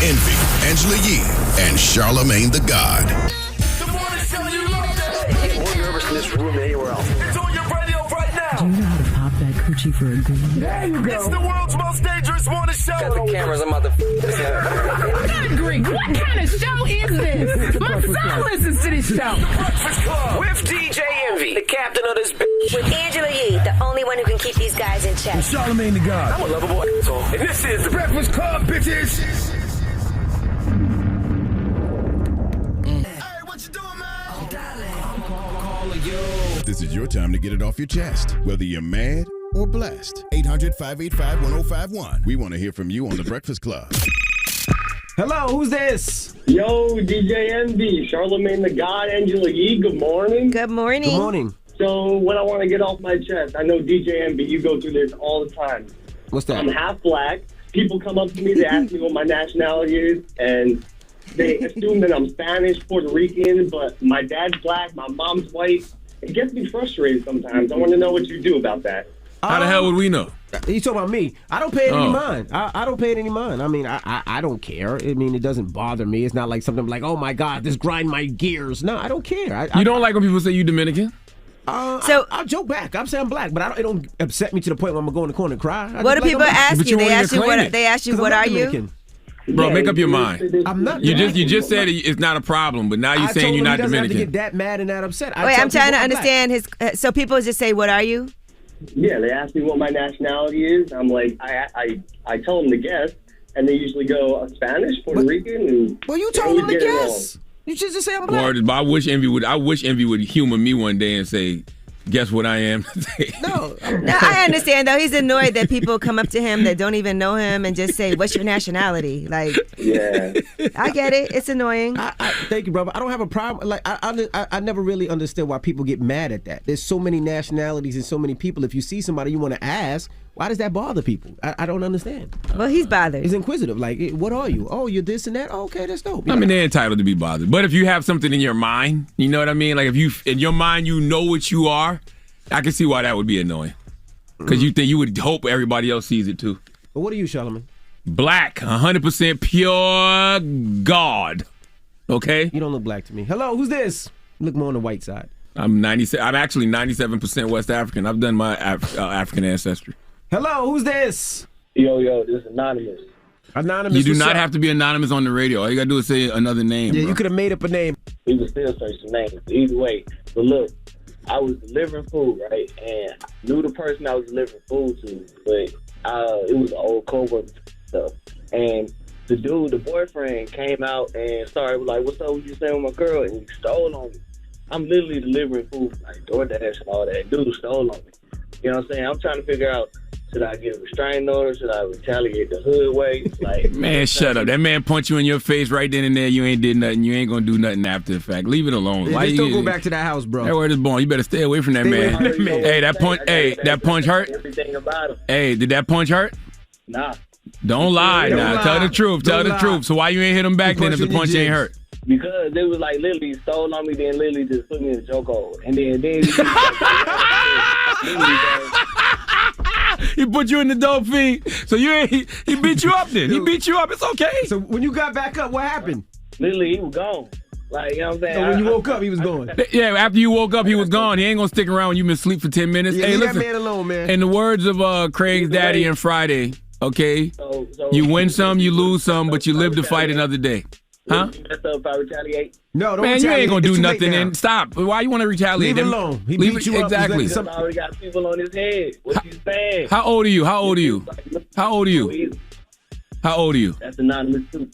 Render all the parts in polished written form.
Envy, Angela Yee, and Charlamagne the God. The morning show you love it. I get more nervous in this room than anywhere else. It's on your radio right now. Do you know how to pop that coochie for a Greene? There you go. It's the world's most dangerous morning show. Got the cameras, I'm about to Greene, what kind of show is this? My son listens to this show. Breakfast Club. with DJ Envy, the captain of this bitch. With Angela Yee, the only one who can keep these guys in check. Charlamagne the God. I'm a lovable asshole. And this is the Breakfast Club, bitches. Hey, what you doing, man? This is your time to get it off your chest, whether you're mad or blessed. 800-585-1051. We want to hear from you on The Breakfast Club. Hello, who's this? Yo, DJ Envy, Charlamagne the God, Angela Yee, good morning. Good morning. Good morning. So, what I want to get off my chest, I know DJ Envy, you go through this all the time. What's that? I'm half black. People come up to me, they ask me what my nationality is, and they assume that I'm Spanish, Puerto Rican, but my dad's black, my mom's white. It gets me frustrated sometimes. I want to know what you do about that. How the hell would we know? You talking about me? I don't pay it any mind. I don't pay it any mind. I mean, I don't care. I mean, it doesn't bother me. It's not like something like, oh my God, this grind my gears. No, I don't care. You don't like when people say you Dominican? I'll joke back. I'm saying I'm black, but it don't upset me to the point where I'm gonna go in the corner and cry. What do people ask you? They ask you claim what? it. They ask you 'Cause what I'm are not you? Dominican. Bro, make up your mind. I'm not. You just said it's not a problem, but now you're saying you're not He doesn't Dominican. have to get that mad and that upset. Wait, I'm trying to understand his. So people just say, "What are you?" Yeah, they ask me what my nationality is. I'm like, I tell them to guess, and they usually go Spanish, Puerto Rican, and Well, you told them to guess. You should just say I'm black. Word, but I wish Envy would humor me one day and say, "Guess what I am?" No. No, I understand though. He's annoyed that people come up to him that don't even know him and just say, "What's your nationality?" Like, yeah. I get it. It's annoying. Thank you, brother. I don't have a problem. Like, I never really understood why people get mad at that. There's so many nationalities and so many people. If you see somebody you want to ask, why does that bother people? I don't understand. Well, he's bothered. He's inquisitive. Like, what are you? Oh, you're this and that. Oh, okay, that's dope. I mean, they're entitled to be bothered. But if you have something in your mind, you know what I mean? Like if you in your mind you know what you are, I can see why that would be annoying. Because you would hope everybody else sees it too. But what are you, Charlamagne? Black, 100% pure God. Okay? You don't look black to me. Hello, who's this? You look more on the white side. I'm actually 97% West African. I've done my African ancestry. Hello, who's this? Yo, this is Anonymous. Anonymous. You do what's not up? have to be anonymous on the radio. All you gotta do is say another name. Yeah, bro. you could have made up a name. We can still search the names. Either way. But look, I was delivering food, right? And I knew the person I was delivering food to, but it was an old coworker stuff. And the boyfriend came out and started like, "What's up with you saying with my girl?" And he stole on me. I'm literally delivering food, like DoorDash and all that. Dude stole on me. You know what I'm saying? I'm trying to figure out, should I get a restraining order? Should I retaliate the hood way? Like, man, shut up. That man punched you in your face right then and there. You ain't did nothing. You ain't gonna do nothing after the fact. Leave it alone. Yeah, Why just you don't go back to that house, bro. That word is born. You better stay away from that Stay man. away from that man. Hey, that punch hurt? everything about him. Hey, did that punch hurt? Nah. Don't lie now. lie. Tell the truth. Tell the Don't truth. lie. So why you ain't hit him back He then if the punched punch you in ain't your hurt? Because it was like literally stole on me, then literally just put me in a chokehold. And then He put you in the dope fiend. So he beat you up then. He beat you up. It's okay. So when you got back up, what happened? literally he was gone. Like, you know what I'm saying? So when you woke up, he was gone. Yeah, after you woke up, he was gone. He ain't gonna stick around when you been asleep for 10 minutes. Yeah, hey, leave listen. that man alone, man. In the words of Craig's daddy and Friday, okay? So You win some, you lose some, but you live to fight another day. Huh? That's up if I retaliate. No, don't Man, you retaliate. ain't gonna It's do too late nothing now. then. Stop. Why you want to retaliate? Leave it alone. He Leave beat it- you up. exactly. Because I already got people on his head. What you saying? How old are you? How old are you? How old are you? How old are you? That's anonymous too.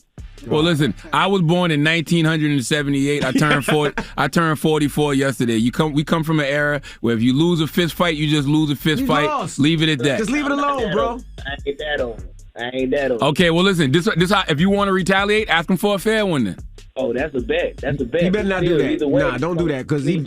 Well, listen, I was born in 1978. I turned 40. I turned 44 yesterday. We come from an era where if you lose a fist fight, you just lose a fist You fight. lost. Leave it at that. Just leave it alone, bro. I ain't that old. I ain't that old. Okay, well, listen. This how, if you want to retaliate, ask him for a fair one then. Oh, that's a bet. That's a bet. You better not do that. Either way, Nah, don't do that, 'cause he-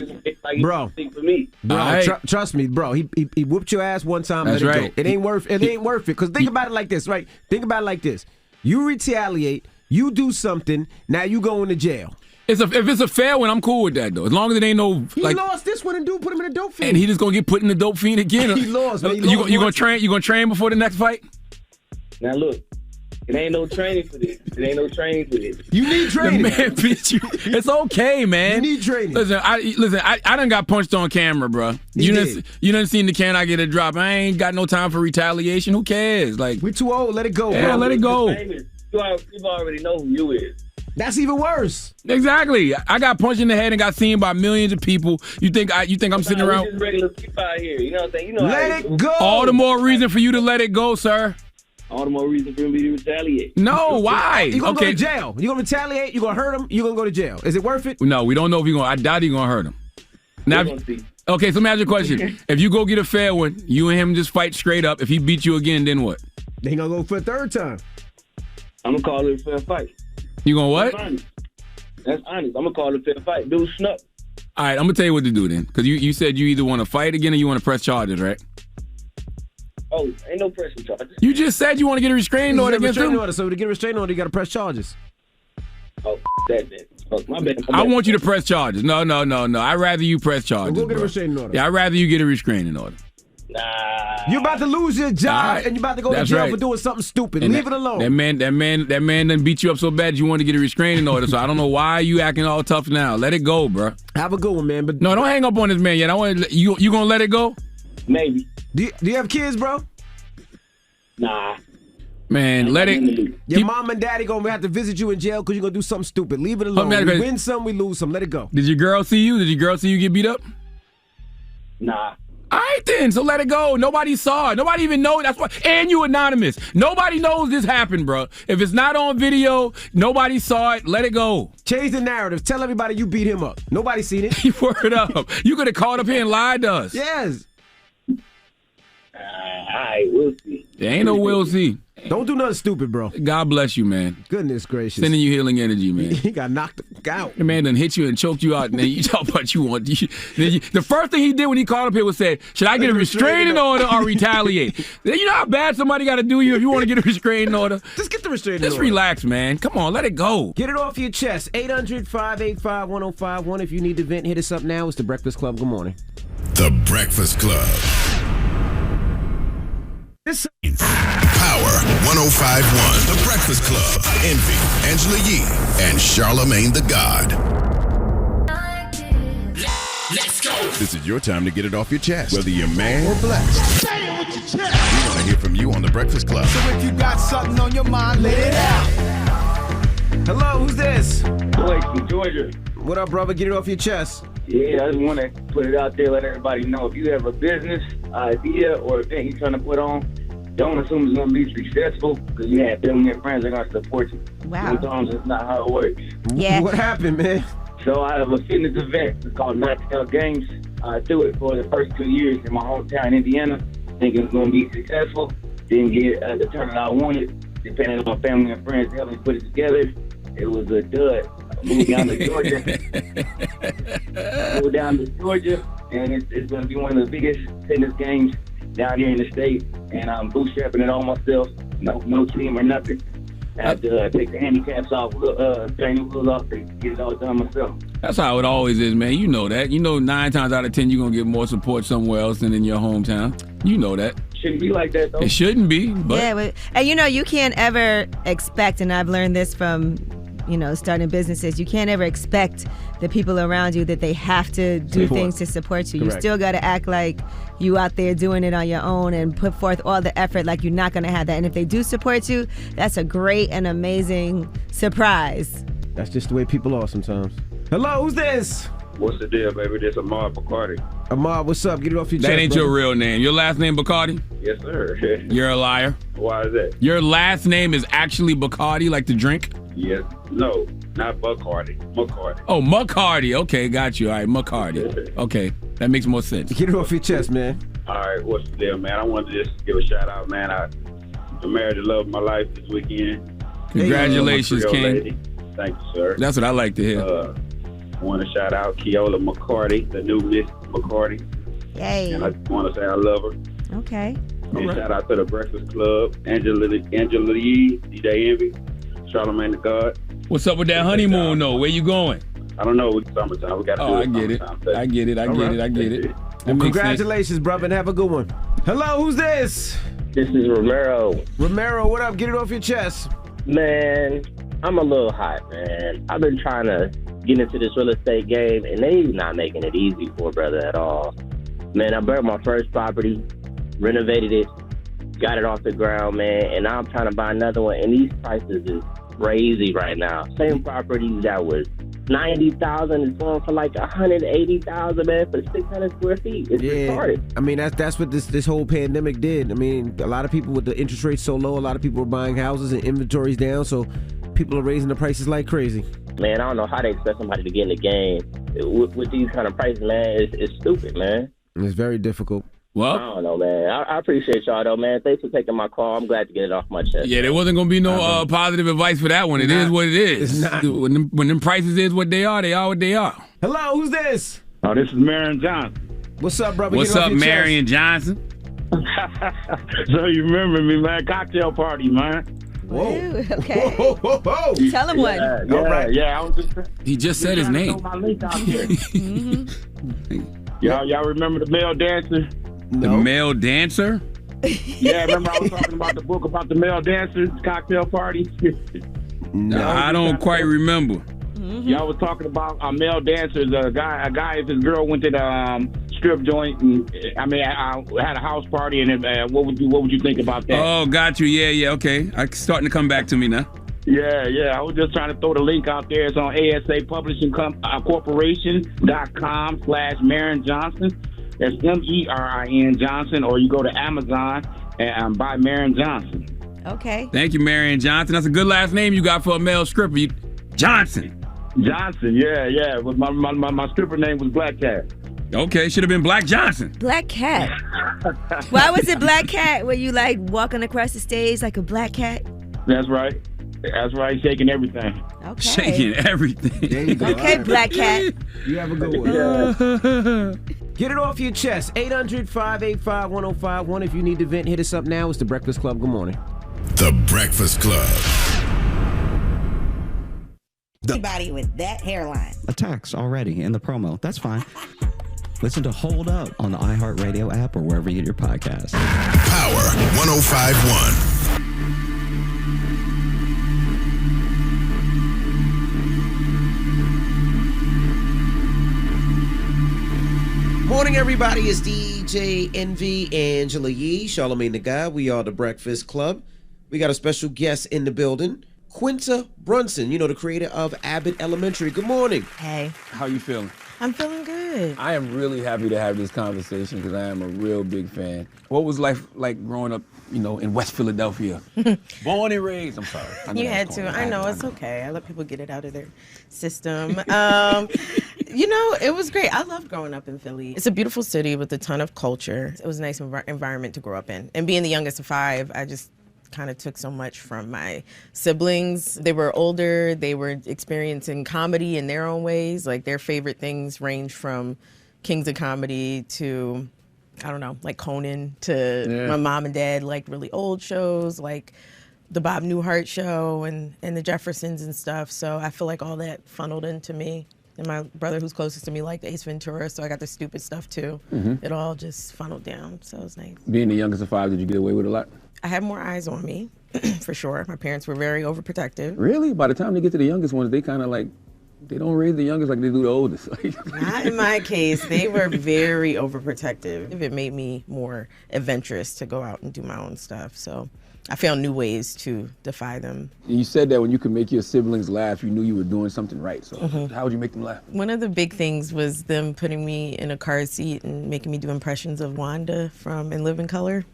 like, bro. Think for me. Bro, All right. trust me, bro. He whooped your ass one time. That's let it right. go. It ain't worth it. Because think about it like this, right? Think about it like this. You retaliate. You do something. Now you go into jail. If it's a fair one, I'm cool with that though. As long as it ain't no He like. lost this one and dude put him in a dope fiend. And he just gonna get put in the dope fiend again. He lost, man. He You lost gonna once. train? You gonna train before the next fight? Now look, It ain't no training for this. You need The training. man beat you. It's okay, man. You need training. Listen, I done got punched on camera, bro. You done seen the can I get a drop. I ain't got no time for retaliation. Who cares? Like, We're too old. Let it go, yeah, bro. let it go. People already know who you is. That's even worse. Exactly. I got punched in the head and got seen by millions of people. You think I'm sitting We're around? just regular people out here. You know what I'm saying? You know Let how it go. All the more reason for you to let it go, sir. All the more reason for me to retaliate. No, why? You're going to go to jail. You're going to retaliate. You're going to hurt him. You're going to go to jail. Is it worth it? No, we don't know if you're going to. I doubt he's going to hurt him. Now, We're gonna see. okay, so let me ask you a question. If you go get a fair one, you and him just fight straight up. If he beats you again, then what? They going to go for a third time. I'm going to call it a fair fight. You going to what? That's honest. I'm going to call it a fair fight. Dude, snuck. All right, I'm going to tell you what to do then. Because you said you either want to fight again or you want to press charges, right? Oh, ain't no pressing charges. You just said you want to get a restraining order against him. So to get a restraining order, you got to press charges. Oh, that man. Oh, my bad. I want you to press charges. No. I'd rather you press charges. Go get a bro. restraining order. Yeah, I'd rather you get a restraining order. Nah. You're about to lose your job All right. and you're about to go to That's jail right. for doing something stupid. And Leave it alone. That man done beat you up so bad you want to get a restraining order. So I don't know why you acting all tough now. Let it go, bro. Have a good one, man. But No, don't hang up on this man yet. I want you gonna let it go? Maybe. do you have kids, bro? Nah. Man, let it. Your mom and daddy gonna have to visit you in jail because you're gonna do something stupid. Leave it alone. man, We win some, we lose some. Let it go. Did your girl see you? Did your girl see you get beat up? Nah. All right then, so let it go. Nobody saw it. Nobody even know. That's why. And you anonymous. Nobody knows this happened, bro. If it's not on video, nobody saw it. Let it go. Change the narrative. Tell everybody you beat him up. Nobody seen it. Word up. You could have called up here and lied to us. Yes. All right, we'll see. There ain't no will see. Don't do nothing stupid, bro. God bless you, man. Goodness gracious. Sending you healing energy, man. He got knocked out. The man done hit you and choked you out, and then you talk about you want. The first thing he did when he called up here was said, "Should I get a restraining order or retaliate?" You know how bad somebody got to do you if you want to get a restraining order. Just get the restraining Just order. relax, man. Come on, let it go. Get it off your chest. 800-585-1051. If you need to vent, hit us up now. It's The Breakfast Club. Good morning. The Breakfast Club. This Power 105.1. The Breakfast Club. Envy, Angela Yee, and Charlamagne the God. Let's go. This is your time to get it off your chest, whether you're mad or blessed. Say it with your chest. We want to hear from you on The Breakfast Club. So if you got something on your mind, let it out. Hello, who's this? Boy, from Georgia. What up, brother? Get it off your chest. Yeah, I just want to put it out there, let everybody know. If you have a business idea or event you're trying to put on, don't assume it's going to be successful because you have family and friends that are going to support you. Wow. Sometimes it's not how it works. Yeah. What happened, man? So I have a fitness event. It's called Untitled Games. I threw it for the first 2 years in my hometown, Indiana, thinking it was going to be successful. Didn't get the turnout I wanted. Depending on my family and friends to help me put it together, it was a dud. I moved down to Georgia. And it's going to be one of the biggest fitness games down here in the state. And I'm bootstrapping it all myself. No team or nothing. I have to take the handicaps off, training wheels off to get it all done myself. That's how it always is, man. You know that. You know 9 times out of 10 you're going to get more support somewhere else than in your hometown. You know that. Shouldn't be like that, though. It shouldn't be, but Yeah, and you can't ever expect, and I've learned this from, starting businesses, you can't ever expect the people around you that they have to do things to support you. Correct. You still got to act like you out there doing it on your own and put forth all the effort like you're not going to have that. And if they do support you, that's a great and amazing surprise. That's just the way people are sometimes. Hello, who's this? What's the deal, baby? This is Ahmad Bacardi. Ahmad, what's up? Get it off your chest. that ain't brother. your real name. Your last name Bacardi? Yes, sir. You're a liar. Why is that? Your last name is actually Bacardi, like the drink? Yes. No, not Bacardi. McCarty. Oh, McCarty. Okay, got you. All right, McCarty. Okay, that makes more sense. Get it off your chest, man. All right, what's the deal, man? I wanted to just give a shout out, man. I married the love of my life this weekend. Congratulations, My Creole King. lady. Thank you, sir. That's what I like to hear. I want to shout out Keola McCarty, the new Miss McCarty. Yay. And I want to say I love her. Okay. And shout out to the Breakfast Club, Angela Yee, DJ Envy, Charlamagne the God. What's up with that honeymoon, though? Where you going? I don't know. It's summertime. We got to do I it. get it. I get it. I get it. I get it. That makes sense. Congratulations, brother, and have a good one. Hello, who's this? This is Romero. Romero, what up? Get it off your chest. Man, I'm a little hot, man. I've been trying to get into this real estate game, and they not making it easy for a brother at all. Man, I bought my first property, renovated it, got it off the ground, man, and now I'm trying to buy another one, and these prices is crazy right now. Same property that was $90,000 is going for like $180,000, man, for 600 square feet. It's retarded. I mean, that's what this whole pandemic did. I mean, a lot of people with the interest rates so low, a lot of people were buying houses and inventories down, so people are raising the prices like crazy. Man, I don't know how they expect somebody to get in the game with these kind of prices, man. It's stupid, man. It's very difficult. Well, I don't know, man. I appreciate y'all, though, man. Thanks for taking my call. I'm glad to get it off my chest. Yeah, there wasn't going to be no positive advice for that one. It is what it is. It's not. When them prices is what they are what they are. Hello, who's this? Oh, this is Marion Johnson. What's up, brother? What's up, Marion Johnson? So you remember me, man? Cocktail party, man. Whoa. Ooh, okay. Whoa. Tell him one. Yeah. I was just, He just said his name. my link out there. Y'all remember the male dancer? The male dancer? Yeah, remember I was talking about the book about the male dancers, cocktail party? No, I don't quite remember. Y'all was talking about male dancers. A guy, if his girl went to the strip joint, and I had a house party, and what would you think about that? Oh, got you. Yeah, okay. It's starting to come back to me now. Yeah. I was just trying to throw the link out there. It's on ASA Publishing Corporation.com/Marion Johnson. That's MERIN Johnson, or you go to Amazon and buy Marion Johnson. Okay. Thank you, Marion Johnson. That's a good last name you got for a male stripper. Johnson. Johnson, yeah. But my stripper name was Black Cat. Okay, should have been Black Johnson. Black Cat. Why was it Black Cat? Were you like walking across the stage like a black cat? That's right, shaking everything. Okay. Shaking everything. There you go. Okay, Black Cat. You have a good one. Get it off your chest. 800-585-1051. If you need to vent, hit us up now. It's The Breakfast Club. Good morning. The Breakfast Club. Anybody with that hairline. Attacks already in the promo. That's fine. Listen to Hold Up on the iHeartRadio app or wherever you get your podcasts. Power 105.1. Morning, everybody. It's DJ Envy, Angela Yee, Charlamagne the Guy. We are The Breakfast Club. We got a special guest in the building, Quinta Brunson, the creator of Abbott Elementary. Good morning. Hey, How you feeling? I'm feeling good. I am really happy to have this conversation because I am a real big fan. What was life like growing up, in West Philadelphia? Born and raised. I'm sorry. You had to. I know, it's okay. I let people get it out of their system. It was great. I loved growing up in Philly. It's a beautiful city with a ton of culture. It was a nice environment to grow up in. And being the youngest of 5, I just kind of took so much from my siblings. They were older. They were experiencing comedy in their own ways. Like, their favorite things range from Kings of Comedy to, I don't know, like Conan, to my mom and dad liked really old shows like the Bob Newhart Show and the Jeffersons and stuff. So I feel like all that funneled into me. And my brother, who's closest to me, liked Ace Ventura, so I got the stupid stuff too. It all just funneled down, so it was nice. Being the youngest of 5, did you get away with a lot? I had more eyes on me, for sure. My parents were very overprotective. Really? By the time they get to the youngest ones, they kind of they don't raise the youngest like they do the oldest. Not in my case. They were very overprotective. It made me more adventurous to go out and do my own stuff, so I found new ways to defy them. You said that when you could make your siblings laugh, you knew you were doing something right. So how would you make them laugh? One of the big things was them putting me in a car seat and making me do impressions of Wanda from In Living Color.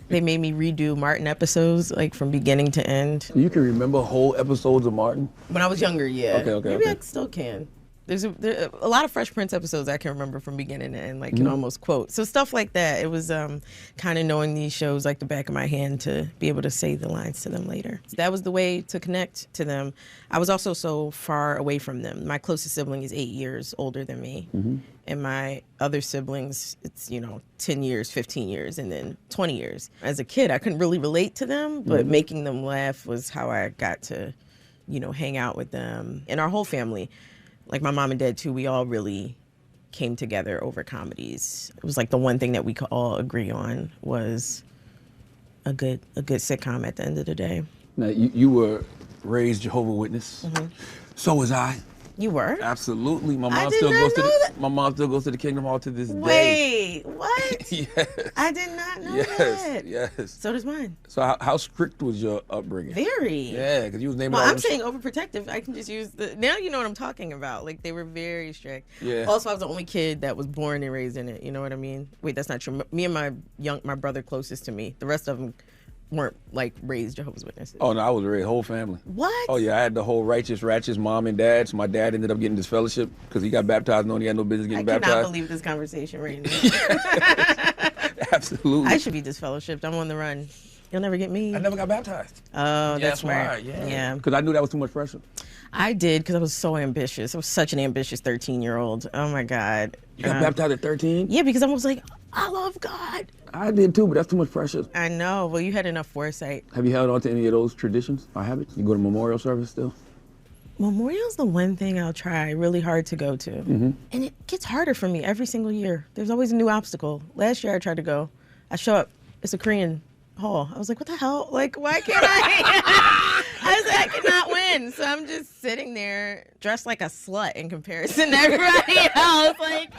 They made me redo Martin episodes, like from beginning to end. You can remember whole episodes of Martin? When I was younger, yeah. Okay. Maybe I still can. There's a lot of Fresh Prince episodes I can remember from beginning to end, like, can almost quote. So stuff like that. It was kind of knowing these shows like the back of my hand to be able to say the lines to them later. That was the way to connect to them. I was also so far away from them. My closest sibling is 8 years older than me. And my other siblings, it's, 10 years, 15 years, and then 20 years. As a kid, I couldn't really relate to them, but making them laugh was how I got to, hang out with them. And our whole family, like my mom and dad too, we all really came together over comedies. It was like the one thing that we could all agree on was a good sitcom at the end of the day. Now, you were raised Jehovah's Witness. Mm-hmm. So was I. You were? Absolutely. My I mom did still not goes to know the, my mom still goes to the Kingdom Hall to this day. Wait, what? Yes. I did not know Yes. that. Yes. So does mine. So how strict was your upbringing? Very. Yeah, because you was naming Well, all I'm them saying overprotective. I can just use the. Now you know what I'm talking about. Like, they were very strict. Yeah. Also, I was the only kid that was born and raised in it. You know what I mean? Wait, that's not true. Me and my brother closest to me. The rest of them weren't like raised Jehovah's Witnesses. Oh no, I was raised whole family. What? Oh yeah, I had the whole righteous mom and dad. So my dad ended up getting this fellowship because he got baptized knowing he had no business getting I baptized. cannot believe this conversation right now. Absolutely. I should be disfellowshipped. I'm on the run. You'll never get me. I never got baptized. Oh, that's smart. why. Yeah. Yeah. Because I knew that was too much pressure. I did because I was so ambitious. I was such an ambitious 13-year-old. Oh my God. You got baptized at 13? Yeah, because I was like, I love God. I did too, but that's too much pressure. I know. Well, you had enough foresight. Have you held on to any of those traditions or habits? You go to memorial service still? Memorial's the one thing I'll try really hard to go to. Mm-hmm. And it gets harder for me every single year. There's always a new obstacle. Last year I tried to go. I show up. It's a Korean hall. I was like, what the hell? Like, why can't I? I was like, I cannot win. So I'm just sitting there dressed like a slut in comparison to everybody else. Like,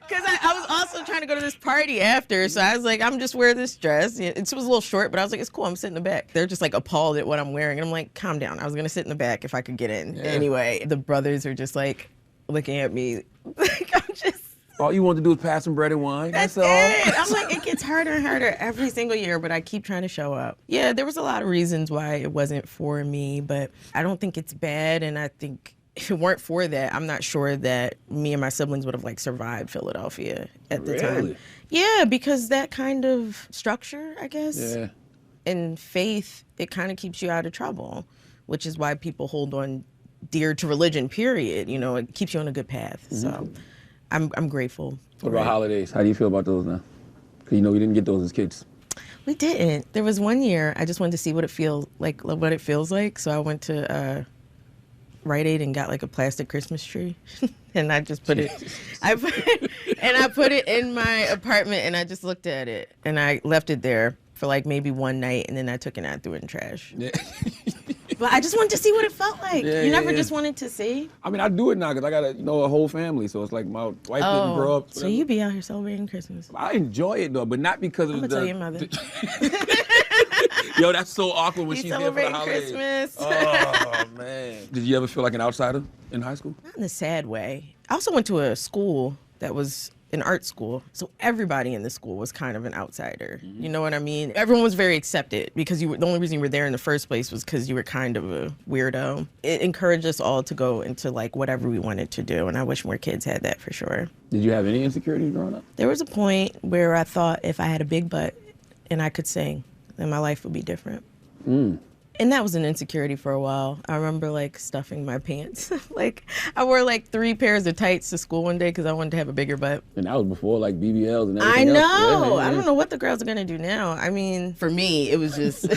because I was also trying to go to this party after. So I was like, I'm just wearing this dress. It was a little short, but I was like, it's cool. I'm sitting in the back. They're just like appalled at what I'm wearing. And I'm like, calm down. I was going to sit in the back if I could get in. Yeah. Anyway, the brothers are just like looking at me. Like, I'm just. All you want to do is pass some bread and wine. That's all. I'm like, it gets harder and harder every single year, but I keep trying to show up. Yeah, there was a lot of reasons why it wasn't for me, but I don't think it's bad. And I think if it weren't for that, I'm not sure that me and my siblings would have like survived Philadelphia at the time. Yeah, because that kind of structure, I guess, and faith, it kind of keeps you out of trouble, which is why people hold on dear to religion, period. You know, it keeps you on a good path. Mm-hmm. So I'm grateful. What about holidays? How do you feel about those now? Because you know we didn't get those as kids. We didn't. There was one year I just wanted to see what it feels like. So I went to Rite Aid and got like a plastic Christmas tree, and I just put it. I put it in my apartment, and I just looked at it, and I left it there for like maybe one night, and then I took it and I threw it in trash. Yeah. But I just wanted to see what it felt like. You never just wanted to see? I mean, I do it now because I got a whole family. So it's like my wife didn't grow up. So you be out here celebrating Christmas. I enjoy it though, but not because of I'm gonna tell your mother. Yo, that's so awkward when she's there for the holidays. Christmas. Oh, man. Did you ever feel like an outsider in high school? Not in a sad way. I also went to a school that was an art school. So everybody in the school was kind of an outsider. Mm-hmm. You know what I mean? Everyone was very accepted because the only reason you were there in the first place was because you were kind of a weirdo. It encouraged us all to go into like whatever we wanted to do. And I wish more kids had that for sure. Did you have any insecurities growing up? There was a point where I thought if I had a big butt and I could sing, then my life would be different. And that was an insecurity for a while. I remember like stuffing my pants. Like I wore like 3 pairs of tights to school one day because I wanted to have a bigger butt. And that was before like BBLs and I everything know. else. I don't know what the girls are gonna do now. I mean, for me, it was just.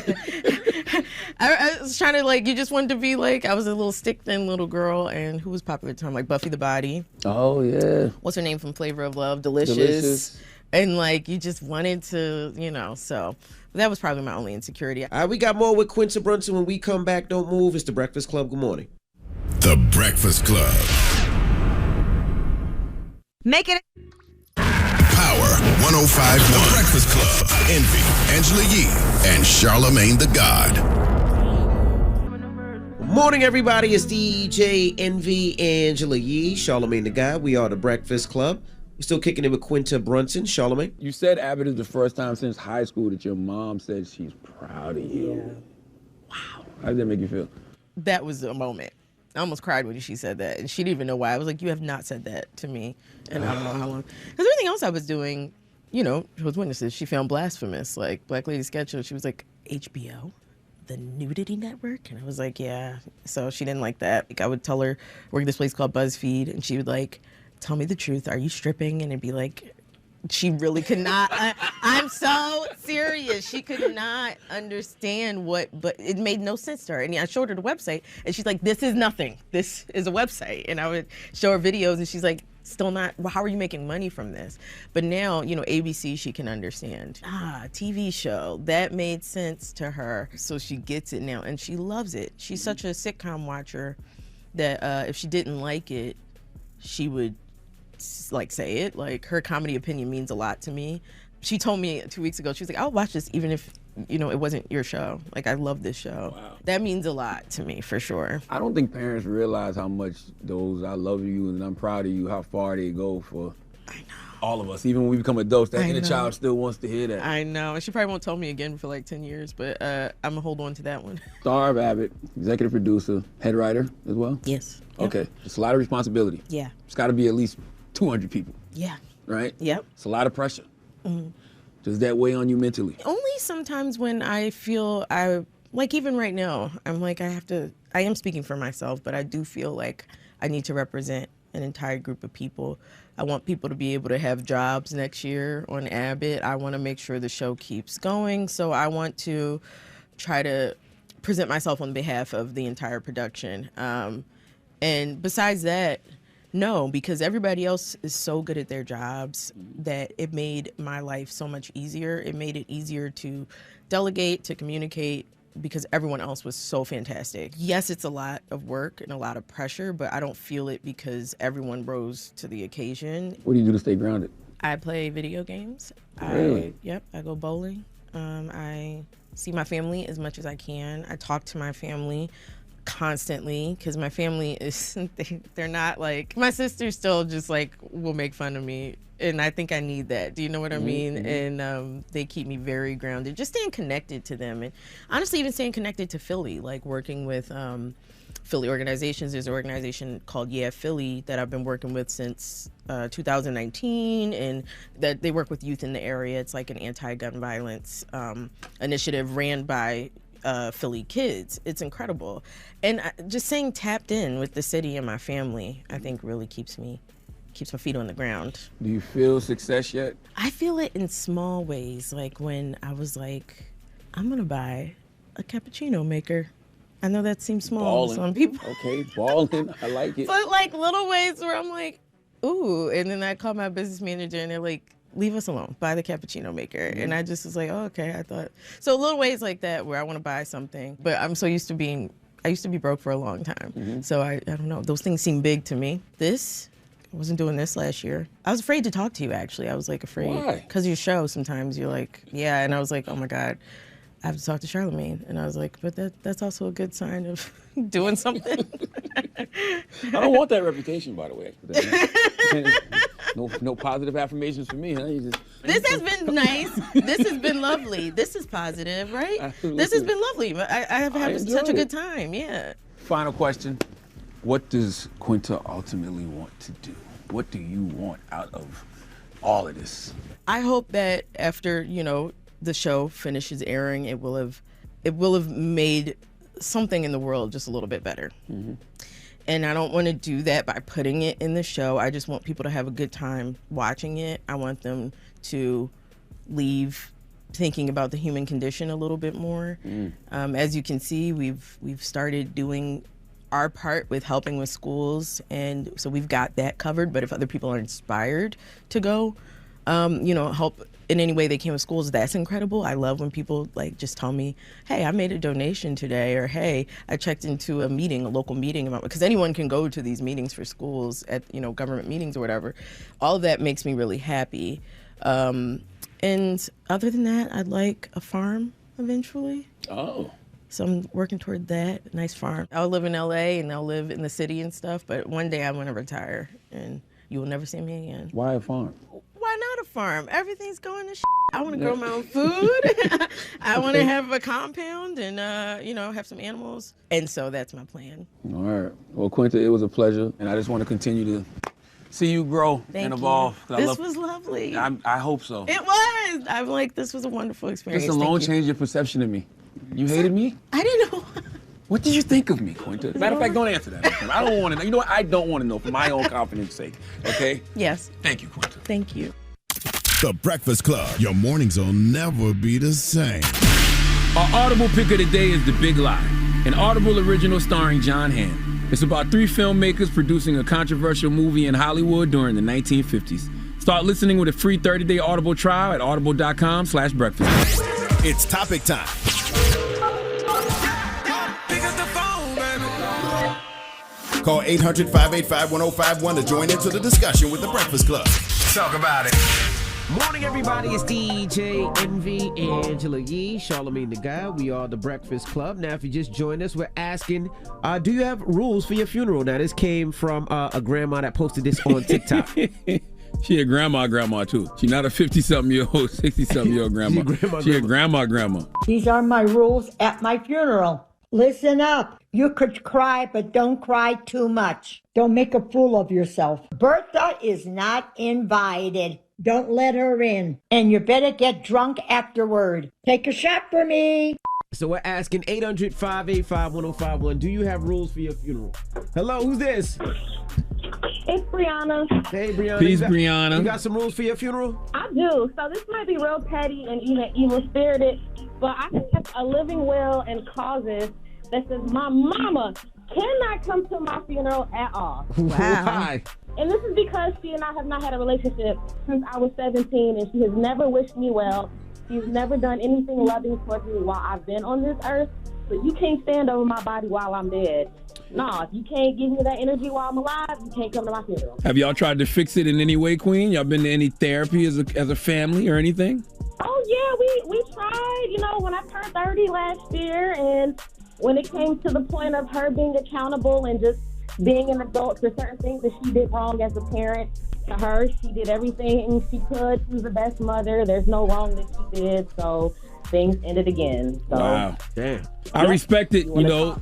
I was trying to like. You just wanted to be like. I was a little stick thin little girl, and who was popular at the time? Like Buffy the Body. Oh yeah. What's her name from Flavor of Love? Delicious. And like you just wanted to, so. That was probably my only insecurity. All right, we got more with Quinta Brunson when we come back. Don't move. It's The Breakfast Club. Good morning. The Breakfast Club. Make it. Power 105.1. The Breakfast Club. Envy, Angela Yee, and Charlamagne the God. Morning, everybody. It's DJ Envy, Angela Yee, Charlamagne the God. We are The Breakfast Club. We're still kicking it with Quinta Brunson. Charlamagne. You said, Abbott, is the first time since high school that your mom said she's proud of you. Yeah. Wow. How did that make you feel? That was a moment. I almost cried when she said that. And she didn't even know why. I was like, you have not said that to me. And I don't know how long. Because everything else I was doing, Jehovah's Witnesses, she found blasphemous. Like Black Lady Sketch Show, she was like, HBO? The nudity network? And I was like, yeah. So she didn't like that. Like I would tell her, work at this place called BuzzFeed, and she would like, tell me the truth. Are you stripping? And it'd be like, she really could not. I'm so serious. She could not understand but it made no sense to her. And I showed her the website, and she's like, this is nothing. This is a website. And I would show her videos, and she's like, still not, well, how are you making money from this? But now, you know, ABC, she can understand. TV show, that made sense to her. So she gets it now and she loves it. She's such a sitcom watcher that if she didn't like it, she would like say it. Like, her comedy opinion means a lot to me. She told me 2 weeks ago, she was like, I'll watch this even if, you know, it wasn't your show. Like, I love this show. Wow. That means a lot to me, for sure. I don't think parents realize how much those "I love you" and "I'm proud of you," how far they go for all of us. Even when we become adults, that inner child still wants to hear that. I know. She probably won't tell me again for like 10 years, but I'm going to hold on to that one. Star of Abbott, executive producer, head writer as well? Yes. Okay. It's a lot of responsibility. Yeah. It's got to be at least 200 people. Yeah. Right? Yep. It's a lot of pressure. Does that weigh on you mentally? Only sometimes when I feel like even right now, I'm like, I am speaking for myself, but I do feel like I need to represent an entire group of people. I want people to be able to have jobs next year on Abbott. I want to make sure the show keeps going. So I want to try to present myself on behalf of the entire production. And besides that, no, because everybody else is so good at their jobs that it made my life so much easier. It made it easier to delegate, to communicate, because everyone else was so fantastic. Yes, it's a lot of work and a lot of pressure, but I don't feel it because everyone rose to the occasion. What do you do to stay grounded? I play video games. Really? I go bowling. I see my family as much as I can. I talk to my family constantly because my family is, they're not like, my sister still just like will make fun of me. And I think I need that. Do you know what I mean? And they keep me very grounded. Just staying connected to them. And honestly, even staying connected to Philly, like working with Philly organizations. There's an organization called Yeah Philly that I've been working with since 2019. And that they work with youth in the area. It's like an anti-gun violence initiative ran by Philly kids. It's incredible. And just staying tapped in with the city and my family, I think really keeps my feet on the ground. Do you feel success yet? I feel it in small ways, like when I was like, I'm gonna buy a cappuccino maker. I know that seems small to some people. Okay, balling. I like it. But like little ways where I'm like, ooh, and then I call my business manager and they're like, leave us alone, buy the cappuccino maker. And I just was like, oh, okay, I thought. So little ways like that where I want to buy something, but I'm so used to I used to be broke for a long time. So I don't know, those things seem big to me. I wasn't doing this last year. I was afraid to talk to you, actually. I was like afraid. Why? Because your show, sometimes you're like, yeah, and I was like, oh my God, I have to talk to Charlamagne. And I was like, but that's also a good sign of doing something. I don't want that reputation, by the way. No positive affirmations for me, huh? This has been nice. This has been lovely. This is positive, right? Absolutely. This has been lovely. I have had such a good time, yeah. Final question. What does Quinta ultimately want to do? What do you want out of all of this? I hope that after, the show finishes airing, it will have made something in the world just a little bit better. And I don't want to do that by putting it in the show. I just want people to have a good time watching it. I want them to leave thinking about the human condition a little bit more. As you can see, we've started doing our part with helping with schools, and so we've got that covered. But if other people are inspired to go, help in any way they can with schools, that's incredible. I love when people like just tell me, hey, I made a donation today, or hey, I checked into a local meeting about, because anyone can go to these meetings for schools at, government meetings or whatever. All of that makes me really happy. And other than that, I'd like a farm eventually. Oh. So I'm working toward that, nice farm. I'll live in LA and I'll live in the city and stuff, but one day I want to retire and you will never see me again. Why a farm? Why not a farm? Everything's going to shit. I want to grow my own food. I want to have a compound and, have some animals. And so that's my plan. All right. Well, Quinta, it was a pleasure. And I just want to continue to see you grow and evolve. This was lovely. I hope so. It was. I'm like, this was a wonderful experience. Just alone changed your perception of me. You hated me? I didn't know. What did you think of me, Quinta? Matter of fact, don't answer that. I don't want to know. You know what? I don't want to know for my own confidence sake. Okay? Yes. Thank you, Quinta. Thank you. The Breakfast Club. Your mornings will never be the same. Our audible pick of the day is The Big Lie. an Audible original starring John Hamm. It's about 3 filmmakers producing a controversial movie in Hollywood during the 1950s. Start listening with a free 30-day Audible trial at audible.com/breakfast. It's topic time. Call 800-585-1051 to join into the discussion with the Breakfast Club. Talk about it. Morning, everybody. It's DJ Envy, Angela Yee, Charlamagne the Guy. We are the Breakfast Club. Now, if you just joined us, we're asking, do you have rules for your funeral? Now, this came from a grandma that posted this on TikTok. She a grandma too. She not a 50-something-year-old, 60-something-year-old grandma. She a grandma. These are my rules at my funeral. Listen up. You could cry, but don't cry too much. Don't make a fool of yourself. Bertha is not invited. Don't let her in. And you better get drunk afterward. Take a shot for me. So we're asking 800-585-1051. Do you have rules for your funeral? Hello, who's this? It's Brianna. Hey, Brianna. Peace, Brianna. You got some rules for your funeral? I do. So this might be real petty and even evil-spirited, but I have a living will and causes that says my mama cannot come to my funeral at all. Wow. Why? And this is because she and I have not had a relationship since I was 17, and she has never wished me well. She's never done anything loving towards me while I've been on this earth. So you can't stand over my body while I'm dead. No, if you can't give me that energy while I'm alive, you can't come to my funeral. Have y'all tried to fix it in any way, Queen? Y'all been to any therapy as a family or anything? Oh, yeah, we tried. You know, when I turned 30 last year, and when it came to the point of her being accountable and just being an adult for certain things that she did wrong as a parent, to her, she did everything she could. She was the best mother. There's no wrong that she did, so things ended again. So. Wow. Damn. I respect it. You know,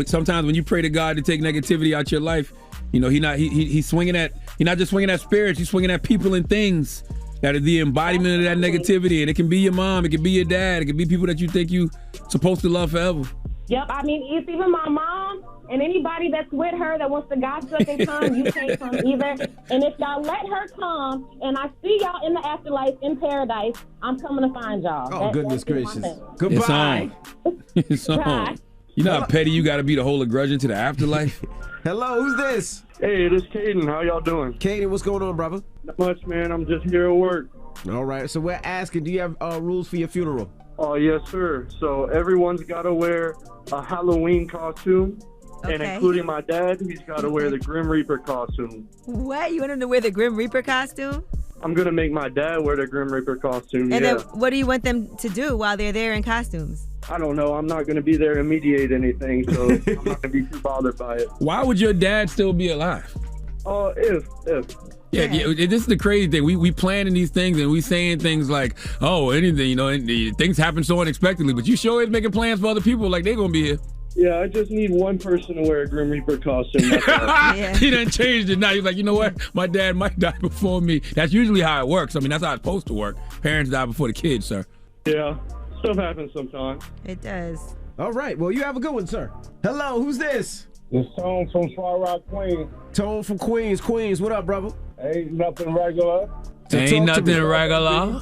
sometimes when you pray to God to take negativity out your life, you know, he's swinging at, he's not just swinging at spirits, he's swinging at people and things that are the embodiment of that negativity. And it can be your mom, it can be your dad, it can be people that you think you supposed to love forever. Yep, I mean, it's even my mom and anybody that's with her that wants to gossip and come, you can't come either. And if y'all let her come and I see y'all in the afterlife in paradise, I'm coming to find y'all. Oh, goodness gracious. Goodbye. It's on. You know how petty you got to be to hold a grudge into the afterlife? Hello, who's this? Hey, this is Caden. How y'all doing? Caden, what's going on, brother? Not much, man. I'm just here at work. All right, so we're asking, do you have rules for your funeral? Oh, yes, sir. So everyone's got to wear a Halloween costume, and including my dad, he's got to wear the Grim Reaper costume. What? You want him to wear the Grim Reaper costume? I'm going to make my dad wear the Grim Reaper costume, And then what do you want them to do while they're there in costumes? I don't know. I'm not going to be there to mediate anything, so I'm not going to be too bothered by it. Why would your dad still be alive? If. Yeah, this is the crazy thing. We planning these things and we saying things like, oh, anything, you know, and things happen so unexpectedly, but you sure is making plans for other people like they're going to be here. Yeah, I just need one person to wear a Grim Reaper costume. He done changed it now. He's like, you know what? My dad might die before me. That's usually how it works. I mean, that's how it's supposed to work. Parents die before the kids, sir. Yeah, stuff happens sometimes. It does. All right, well, you have a good one, sir. Hello, who's this? It's Tone from Far Rock, Queens. Tone from Queens. Queens, what up, brother? Ain't nothing regular. Ain't nothing regular.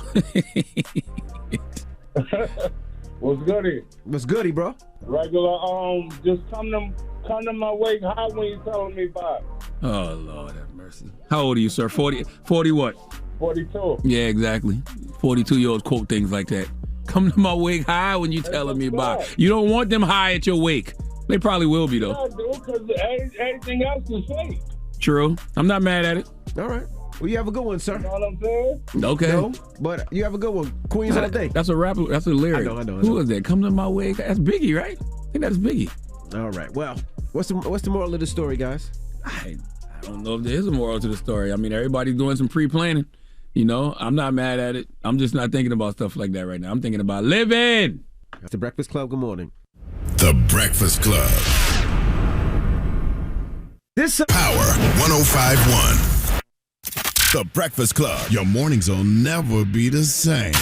What's goody? What's goody, bro? Regular. Just come to my wake hot when you telling me bye. Oh Lord have mercy. How old are you, sir? 40 what? 42. Yeah, exactly. 42-year-olds quote things like that. Come to my wake high when you telling me bye. You don't want them high at your wake. They probably will be though. Yeah, dude, because everything else is fake. True. I'm not mad at it. All right. Well, you have a good one, sir. You know what I'm saying? Okay. No, but you have a good one. Queens all day. That's a rap. That's a lyric. I know. Who is that? Come to my way. That's Biggie, right? I think that's Biggie. All right. Well, what's the moral of the story, guys? I don't know if there is a moral to the story. I mean, everybody's doing some pre-planning. You know, I'm not mad at it. I'm just not thinking about stuff like that right now. I'm thinking about living. It's the Breakfast Club. Good morning. The Breakfast Club. This Power 105.1. The Breakfast Club. Your mornings will never be the same.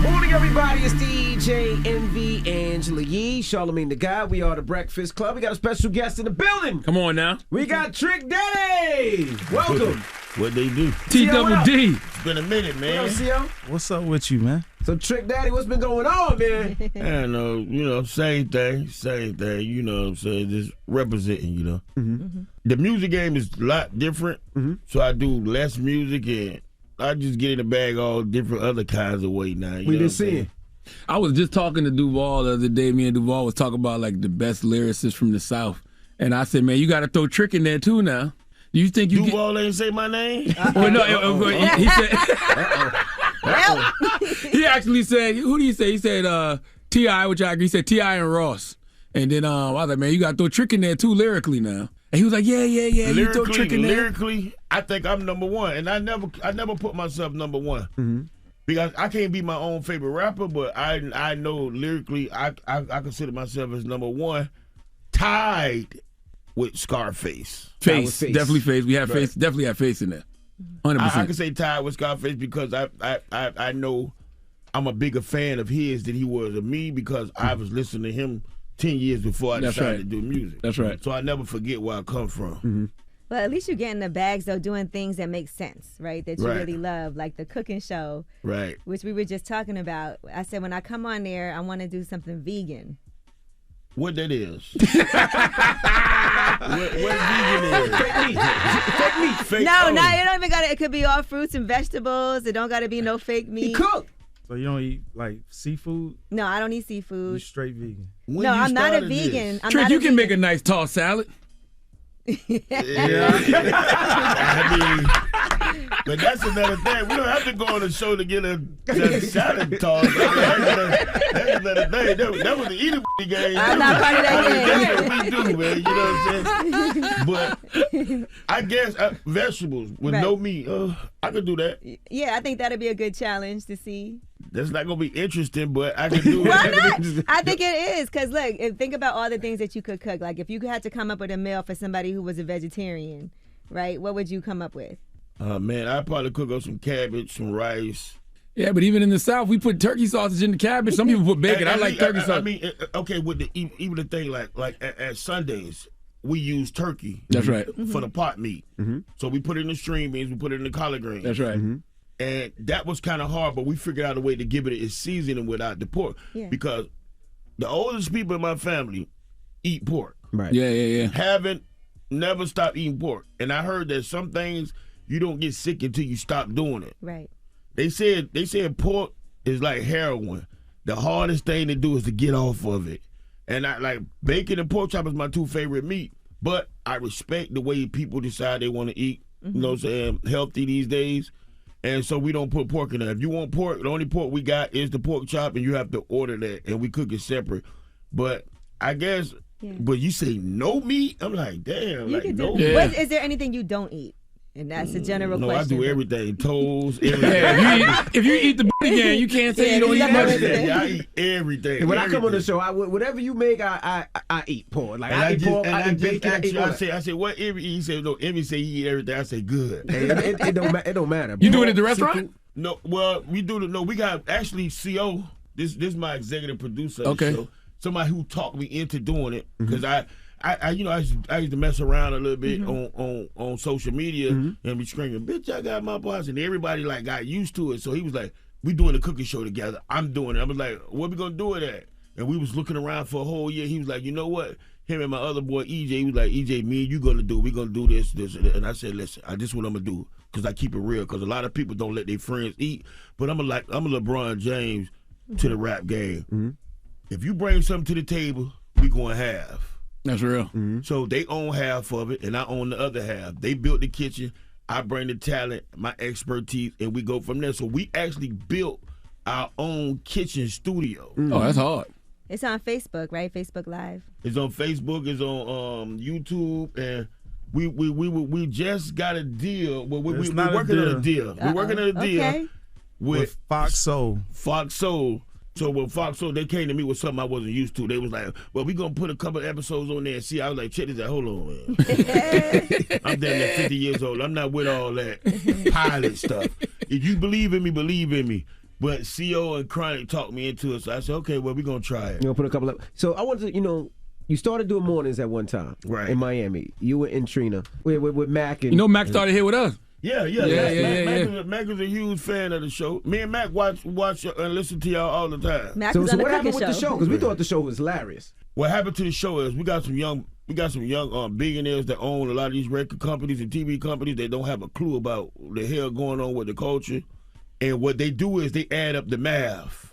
Morning, everybody. It's DJ Envy, Angela Yee, Charlamagne the Guy. We are the Breakfast Club. We got a special guest in the building. Come on now. We got Trick Daddy. Welcome. What they do? T-double-D. It's been a minute, man. What up, CO? What's up with you, man? So Trick Daddy, what's been going on, man? I know, same thing. You know what I'm saying? Just representing, you know. Mm-hmm. The music game is a lot different, so I do less music and I just get in the bag all different other kinds of way now. We been seeing. I was just talking to Duval the other day. Me and Duval was talking about like the best lyricists from the South, and I said, man, you got to throw Trick in there too now. Do you think you Duval ain't say my name? Well, no, he said. He actually said, who did he say? He said T.I., which I agree. He said T.I. and Ross. And then I was like, man, you got to throw Trick in there too lyrically now. And he was like, yeah. You throw Trick in there. Lyrically, I think I'm number one, and I never put myself number one. Mm-hmm. Because I can't be my own favorite rapper, but I know lyrically I consider myself as number one, tied with Scarface. Face. Definitely Face. We have Face. Definitely have Face in there. 100%. I can say tied with Scarface because I know I'm a bigger fan of his than he was of me because I was listening to him 10 years before I decided to do music. That's right. So I never forget where I come from. Mm-hmm. Well, at least you get in the bags, though, doing things that make sense, right? That you Right. really love, like the cooking show, Right. which we were just talking about. I said, when I come on there, I want to do something vegan. What that is? what vegan is? Fake meat. Fake No, it don't even got to. It could be all fruits and vegetables. It don't got to be no fake meat. Cook. So you don't eat like seafood? No, I don't eat You seafood. straight vegan? When No, you I'm not a started this? vegan. I'm Trick, not you a can make a vegan. nice tossed salad. Yeah. I mean, but that's another thing. We don't have to go on the show to get a salad toss. That's another thing. That was the eating game. I'm not part of that That's what we do, man. You know what I'm saying? But I guess vegetables with no meat, I could do that. Yeah, I think that'd be a good challenge to see. That's not going to be interesting, but I can do Why it. not? I think it is, because look, think about all the things that you could cook. Like if you had to come up with a meal for somebody who was a vegetarian, right? What would you come up with? Man, I'd probably cook up some cabbage, some rice. Yeah, but even in the South, we put turkey sausage in the cabbage. Some people put bacon. I like turkey sausage. I mean, okay, with even the thing like at Sundays, we use turkey. That's right. For the pot meat. Mm-hmm. So we put it in the string beans, we put it in the collard greens. That's right. Mm-hmm. And that was kind of hard, but we figured out a way to give it its seasoning without the pork. Yeah. Because the oldest people in my family eat pork. Right. Yeah. Haven't never stopped eating pork. And I heard that some things you don't get sick until you stop doing it. Right. They said pork is like heroin. The hardest thing to do is to get off of it. And I like bacon and pork chop is my two favorite meat. But I respect the way people decide they want to eat. Mm-hmm. You know what I'm saying? Healthy these days. And so we don't put pork in there. If you want pork, the only pork we got is the pork chop, and you have to order that, and we cook it separate. But I guess, but you say no meat? I'm like, damn, You like could no do. meat. Is there anything you don't eat? And that's a general No, question. I do everything. Toes, everything. Yeah, if you eat the booty gang, you can't say you don't eat everything. nothing. I eat everything. And when I come on the everything. show, whatever you make, I eat pork. Like And I eat pork, I eat just bacon, I asked eat you, all I that. said, what Emmy? He said, no, Emmy say he eat everything. I say, good. It don't matter. You do it at the Pork, restaurant? seafood. No, well, we do no, we got actually CO. This is my executive producer of the show. Somebody who talked me into doing it because I used to mess around a little bit on social media and be screaming, bitch, I got my boss, and everybody like got used to it. So he was like, we doing a cooking show together. I'm doing it. I was like, what we gonna do it at? And we was looking around for a whole year. He was like, you know what? Him and my other boy EJ, he was like, EJ, me and you gonna do. We gonna do this. And I said, listen, this is what I'm gonna do because I keep it real. Because a lot of people don't let their friends eat. But I'm a LeBron James to the rap game. If you bring something to the table, we gonna have. That's real. So they own half of it, and I own the other half. They built the kitchen. I bring the talent, my expertise, and we go from there. So we actually built our own kitchen studio. Oh, that's hard. It's on Facebook, right? Facebook Live. It's on Facebook. It's on YouTube, and we just got a deal. Well, we're working on a deal. We're working on a deal with Fox Soul. Fox Soul. So when Fox Soul, they came to me with something I wasn't used to. They was like, well, we going to put a couple episodes on there and see. I was like, check this out. Hold on, man. I'm damn near 50 years old. I'm not with all that pilot stuff. If you believe in me, believe in me. But CO and Chronic talked me into it. So I said, okay, well, we're going to try it. You're going to put a couple of... So I wanted to, you started doing mornings at one time in Miami. You were in Trina with Mac. And, Mac started here with us. Yeah. Mac is a huge fan of the show. Me and Mac watch and listen to y'all all the time. So what happened with the show? Because we thought the show was hilarious. What happened to the show is we got some young billionaires that own a lot of these record companies and TV companies that don't have a clue about the hell going on with the culture. And what they do is they add up the math.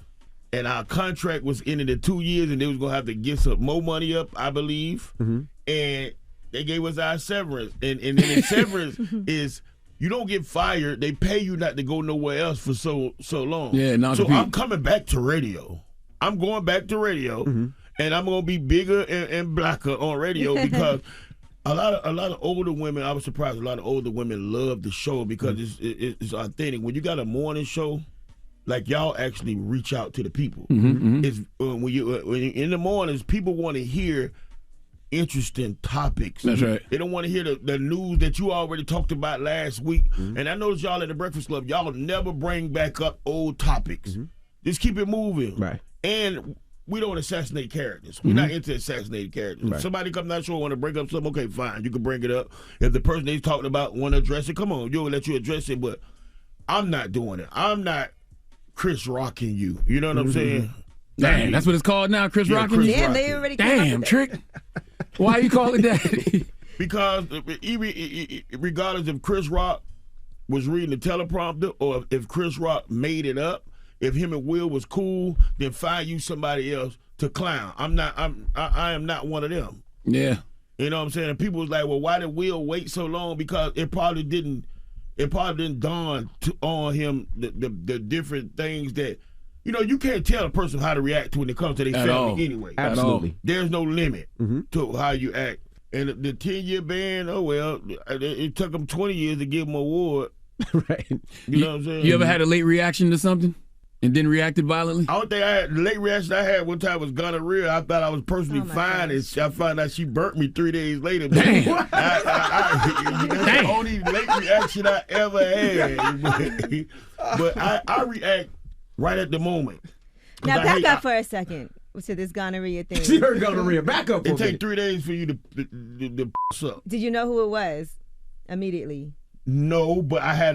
And our contract was ended in 2 years, and they was gonna have to give some more money up, I believe. Mm-hmm. And they gave us our severance. And then the severance is you don't get fired. They pay you not to go nowhere else for so long. Yeah, so I'm coming back to radio. I'm going back to radio, and I'm gonna be bigger and blacker on radio because a lot of older women. I was surprised. A lot of older women love the show because it's authentic. When you got a morning show, like y'all actually reach out to the people. It's when you in the mornings, people want to hear interesting topics. That's right. They don't want to hear the news that you already talked about last week. And I noticed y'all at the Breakfast Club, y'all never bring back up old topics. Just keep it moving. Right. And we don't assassinate characters. We're not into assassinating characters. Right. If somebody comes out show and want to bring up something, okay, fine, you can bring it up. If the person they're talking about want to address it, come on, you'll let you address it. But I'm not doing it. I'm not Chris rocking you. You know what I'm saying? Damn, that's what it's called now, Chris rocking you? Yeah, they already came up Damn, with Trick. Why you call it that? Because even regardless if Chris Rock was reading the teleprompter or if Chris Rock made it up, if him and Will was cool, then find you somebody else to clown. I am not one of them. Yeah. You know what I'm saying? And people was like, well, why did Will wait so long? Because it probably didn't dawn on him the different things that, you know, you can't tell a person how to react when it comes to their family anyway. Absolutely. There's no limit to how you act. And the 10-year ban, oh well, it took them 20 years to give them an award. Right. You know what I'm saying? You ever had a late reaction to something and then reacted violently? I don't think I had the late reaction I had one time was gonorrhea. I thought I was personally fine, and I found out she burnt me 3 days later. Damn. That's the only late reaction I ever had. But I react right at the moment. Now back up for a second to this gonorrhea thing. She heard gonorrhea. Back up. It take 3 days for you to up. Did you know who it was immediately? No, but I had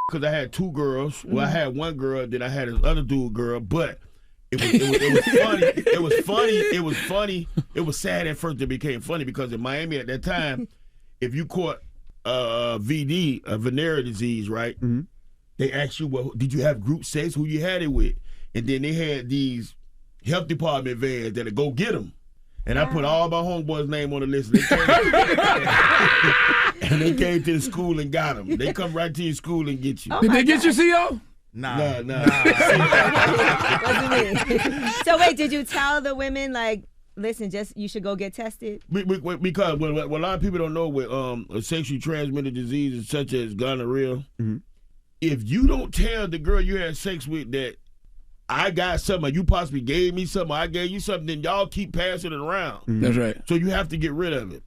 because I had two girls. Well, I had one girl, then I had this other dude girl. But it was funny. It was funny. It was sad at first. It became funny because in Miami at that time, if you caught VD, a venereal disease, right? They asked you, well, did you have group sex? Who you had it with? And then they had these health department vans that'll go get them. And I put all my homeboys' name on the list. And they came to the school and got them. They come right to your school and get you. Did they get your CO? Nah. So wait, did you tell the women, like, listen, just you should go get tested? Because what a lot of people don't know with sexually transmitted diseases such as gonorrhea, if you don't tell the girl you had sex with that I got something, or you possibly gave me something, or I gave you something, then y'all keep passing it around. That's right. So you have to get rid of it.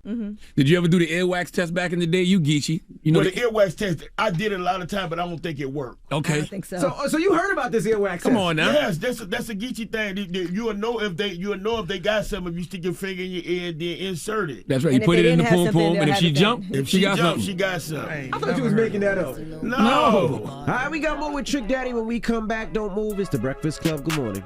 Did you ever do the earwax test back in the day? You Geechee. You know the earwax test, I did it a lot of times, but I don't think it worked. Okay. I don't think so. So you heard about this earwax Come test? on now. Yes, that's a Geechee thing. You'll know if they got something if you stick your finger in your ear and then insert it. That's right. You put it in the poom poom, and if she jump, she got something. She got something. I thought you was making that up. No. All right, we got more with Trick Daddy when we come back. Don't move. It's the Breakfast Club. Good morning.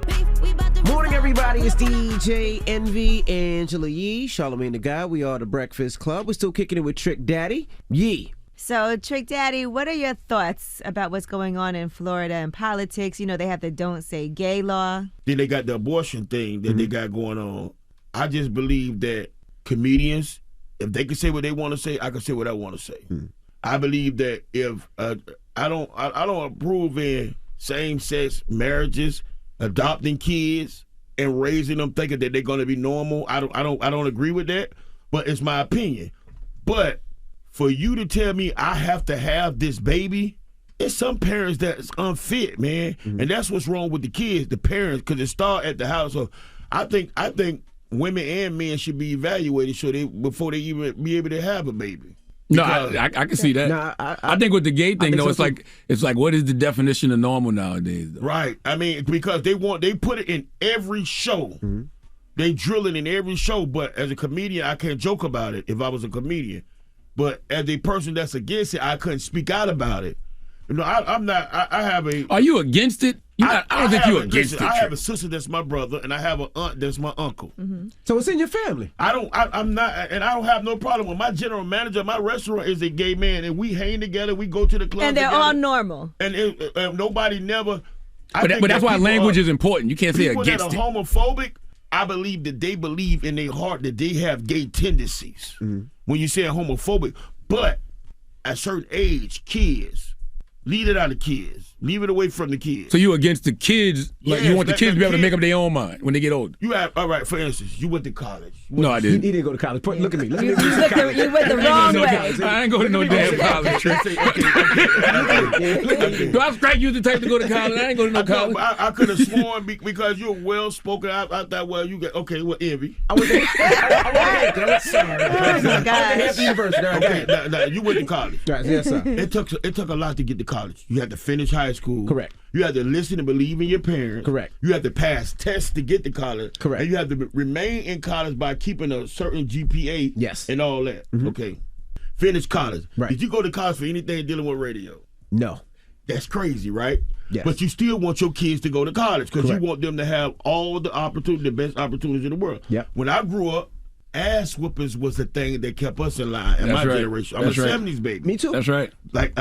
Morning, everybody. It's DJ Envy, Angela Yee, Charlamagne the Guy. We are the Breakfast Club. We're still kicking it with Trick Daddy. Yee. So, Trick Daddy, what are your thoughts about what's going on in Florida and politics? You know, they have the Don't Say Gay law. Then they got the abortion thing that they got going on. I just believe that comedians, if they can say what they want to say, I can say what I want to say. I believe that if I don't approve in same-sex marriages, adopting kids and raising them thinking that they're going to be normal. I don't agree with that, but it's my opinion. But for you to tell me I have to have this baby, it's some parents that's unfit, man. And that's what's wrong with the kids, the parents, because it starts at the house. So I think women and men should be evaluated before they even be able to have a baby. No, I can see that. Nah, I think with the gay thing, though, so it's like what is the definition of normal nowadays? Though? Right. I mean, because they put it in every show. They drill it in every show. But as a comedian, I can't joke about it. If I was a comedian, But as a person that's against it, I couldn't speak out about it. You know, I'm not. I have a. Are you against it? I don't think you're against it. I have a sister that's my brother, and I have an aunt that's my uncle. Mm-hmm. So it's in your family. I'm not, and I don't have no problem with my general manager. Of my restaurant is a gay man, and we hang together. We go to the club, and they're together, all normal. And nobody never. But that's why language is important. You can't say against it. People that are homophobic, I believe that they believe in their heart that they have gay tendencies. Mm-hmm. When you say homophobic, but at a certain age, kids, leave it out of kids. Leave it away from the kids. So you against the kids? Like you want the kids to be able to make up their own mind when they get older? You have, all right. For instance, you went to college. No, I didn't. He didn't go to college. Look at me. You went the wrong way. I ain't going to no damn college. Do I strike you the type to go to college? I ain't going to no college. I could have sworn because you're well spoken. I thought, well, you get envy. I was at university. Okay, now, you went to college. Right, yes, sir. It took a lot to get to college. You had to finish high school. Correct. You had to listen and believe in your parents. Correct. You had to pass tests to get to college. Correct. And you had to remain in college by keeping a certain GPA. Yes. And all that. Mm-hmm. Okay. Finish college. Right. Did you go to college for anything dealing with radio? No. That's crazy, right? Yes. But you still want your kids to go to college because you want them to have all the opportunity, the best opportunities in the world. Yep. When I grew up, ass whoopers was the thing that kept us in line in my generation. I'm a 70s baby. Me too. That's right. Like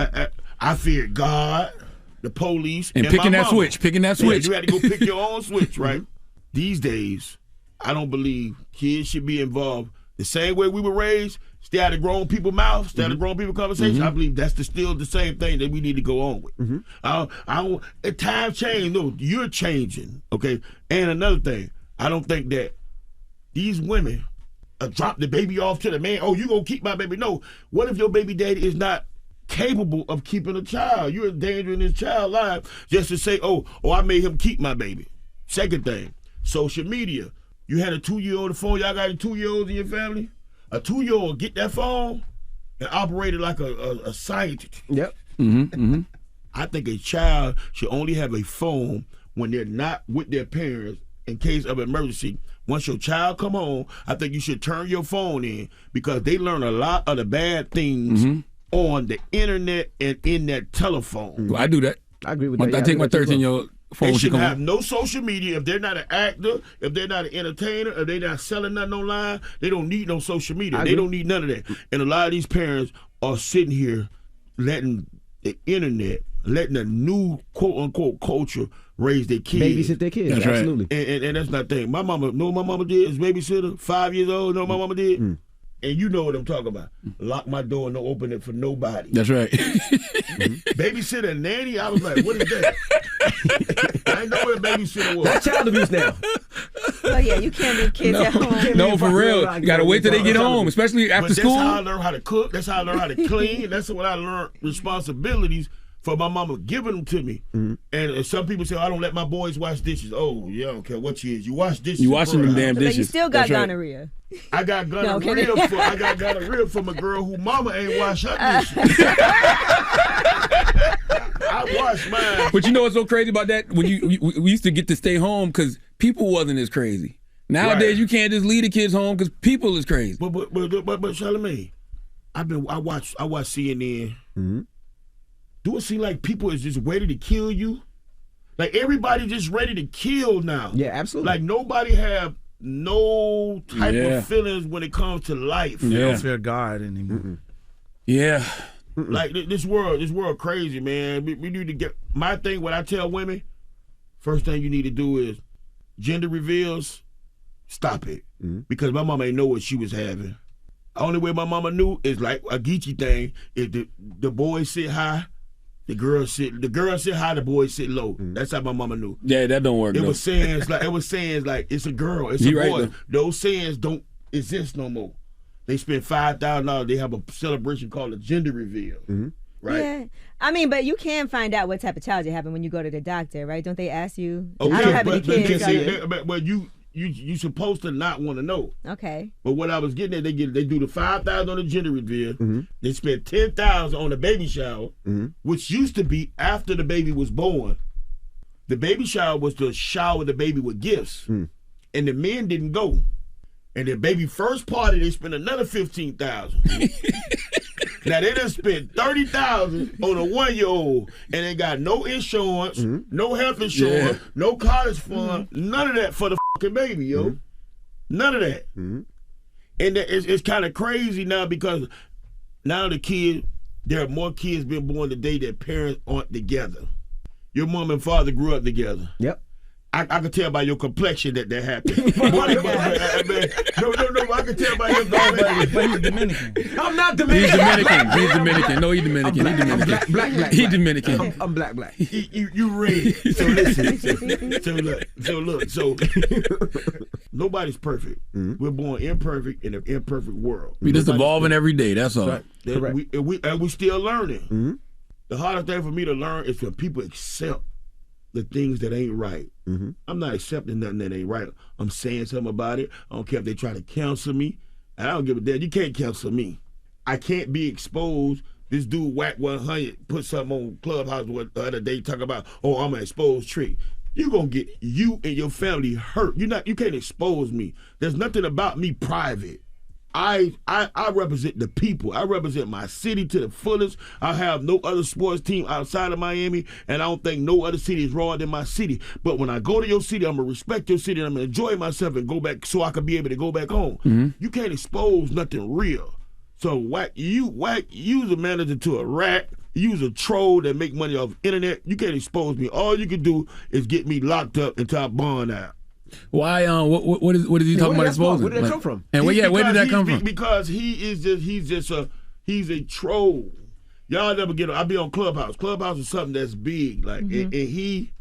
I feared God, the police, and picking that switch. Picking that switch. Yeah, you had to go pick your own switch, right? These days, I don't believe kids should be involved the same way we were raised. Stay out of grown people's mouths, stay out of grown people's conversation. I believe that's still the same thing that we need to go on with. Time change. No, you're changing, okay? And another thing, I don't think that these women drop the baby off to the man. Oh, you gonna keep my baby? No. What if your baby daddy is not capable of keeping a child? You're endangering his child's life just to say, oh, I made him keep my baby. Second thing, social media. You had a 2-year-old on the phone. Y'all got a 2-year-old in your family? A 2-year-old get that phone and operate it like a scientist. Yep. I think a child should only have a phone when they're not with their parents in case of emergency. Once your child come home, I think you should turn your phone in because they learn a lot of the bad things on the internet and in that telephone. Well, I do that. I agree with that. I take my 13-year-old phone. They should have no social media. If they're not an actor, if they're not an entertainer, if they're not selling nothing online, they don't need no social media. They don't need none of that. And a lot of these parents are sitting here letting the internet, letting the new quote-unquote culture raise their kids. Babysit their kids. That's absolutely. Right. And that's not the thing. My mama, know what my mama did as babysitter, 5 years old, know what my mama did? And you know what I'm talking about. Lock my door and don't open it for nobody. That's right. Babysitter and nanny, I was like, what is that? I didn't know what a babysitter was. That's child abuse now. Oh yeah, you can't leave kids at home. No, for real. You gotta wait till they get home, especially after school. That's how I learned how to cook. That's how I learned how to clean. That's what I learned responsibilities for my mama giving them to me. And some people say, I don't let my boys wash dishes. Oh, yeah, I don't care what you is. You wash dishes. You washing them damn dishes. But you still got gonorrhea. I got gonorrhea from a girl who mama ain't wash her dishes. I wash mine. But you know what's so crazy about that? When we used to get to stay home because people wasn't as crazy. Nowadays you can't just leave the kids home because people is crazy. But Charlamagne, I watch CNN. Do it seem like people is just ready to kill you? Like everybody just ready to kill now. Yeah, absolutely. Like nobody have no type of feelings when it comes to life. They don't fear God anymore. Yeah. Like this world crazy, man. We need to get my thing. What I tell women, first thing you need to do is gender reveals. Stop it, because my mama ain't know what she was having. The only way my mama knew is like a Geechee thing. Is the boys sit high, the girls sit high, the boys sit low. That's how my mama knew. Yeah, that don't work. It was sayings like it's a girl, it's a boy. Right. Those sayings don't exist no more. They spend $5,000. They have a celebration called a gender reveal. Right. Yeah. I mean, but you can find out what type of child you have when you go to the doctor, right? Don't they ask you? Okay, I don't have any kids. But you supposed to not want to know. Okay. But what I was getting at, they do the $5,000 on the gender reveal. They spent $10,000 on the baby shower, which used to be after the baby was born. The baby shower was to shower the baby with gifts, and the men didn't go. And the baby first party, they spent another $15,000. Now they done spent $30,000 on a 1-year-old and they got no insurance, no health insurance, no college fund, none of that for the fucking baby, yo. None of that. And it's kind of crazy now because now there are more kids being born today that parents aren't together. Your mom and father grew up together. Yep. I can tell by your complexion that happened. No, I can tell by your complexion. But he's Dominican. I'm not Dominican. He's Dominican. No, he's Dominican. He's Dominican. Black. He's Dominican. I'm black. You red. So listen. So nobody's perfect. We're born imperfect in an imperfect world. We just evolving every day. That's all. Right. We still learning. The hardest thing for me to learn is when people accept the things that ain't right. I'm not accepting nothing that ain't right. I'm saying something about it. I don't care if they try to counsel me. I don't give a damn. You can't counsel me. I can't be exposed. This dude Whack 100 put something on Clubhouse the other day talking about, I'm an exposed trick. You're gonna get you and your family hurt. You can't expose me. There's nothing about me private. I represent the people. I represent my city to the fullest. I have no other sports team outside of Miami, and I don't think no other city is rawer than my city. But when I go to your city, I'm gonna respect your city, and I'm gonna enjoy myself and go back so I can be able to go back home. You can't expose nothing real. So you's a manager to a rat. You's a troll that make money off internet. You can't expose me. All you can do is get me locked up until I bond out. Why? What is he talking about exposing? Where did that come from? And where did that come from? Because he's a troll. Y'all never get. I be on Clubhouse. Clubhouse is something that's big, and he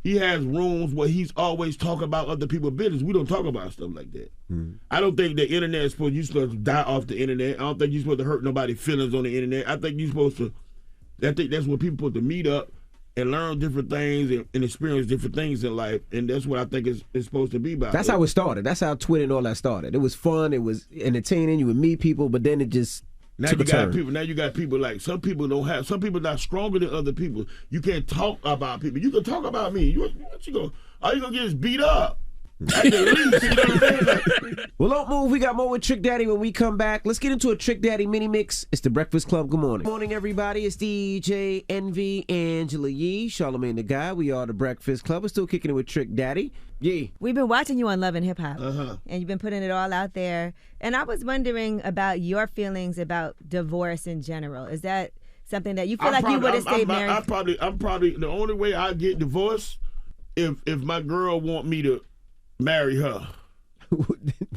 has rooms where he's always talking about other people's business. We don't talk about stuff like that. I don't think the internet is you're supposed to die off the internet. I don't think you're supposed to hurt nobody's feelings on the internet. I think you're supposed to. I think that's when people supposed to meet up and learn different things and experience different things in life, and that's what I think it's supposed to be about. That's how it started. That's how Twitter and all that started. It was fun. It was entertaining. You would meet people, but then it just now you got people like some people not stronger than other people. You can't talk about people. You can talk about me. All you gonna get is beat up. At the least, you know what I'm saying? Well, don't move. We got more with Trick Daddy when we come back. Let's get into a Trick Daddy mini mix. It's the Breakfast Club. Good morning. Good morning, everybody. It's DJ Envy, Angela Yee, Charlamagne the Guy. We are the Breakfast Club. We're still kicking it with Trick Daddy. Yee. We've been watching you on Love and Hip Hop, and you've been putting it all out there. And I was wondering about your feelings about divorce in general. Is that something that you feel like you would have stayed married? I'm probably the only way I get divorced if my girl want me to marry her.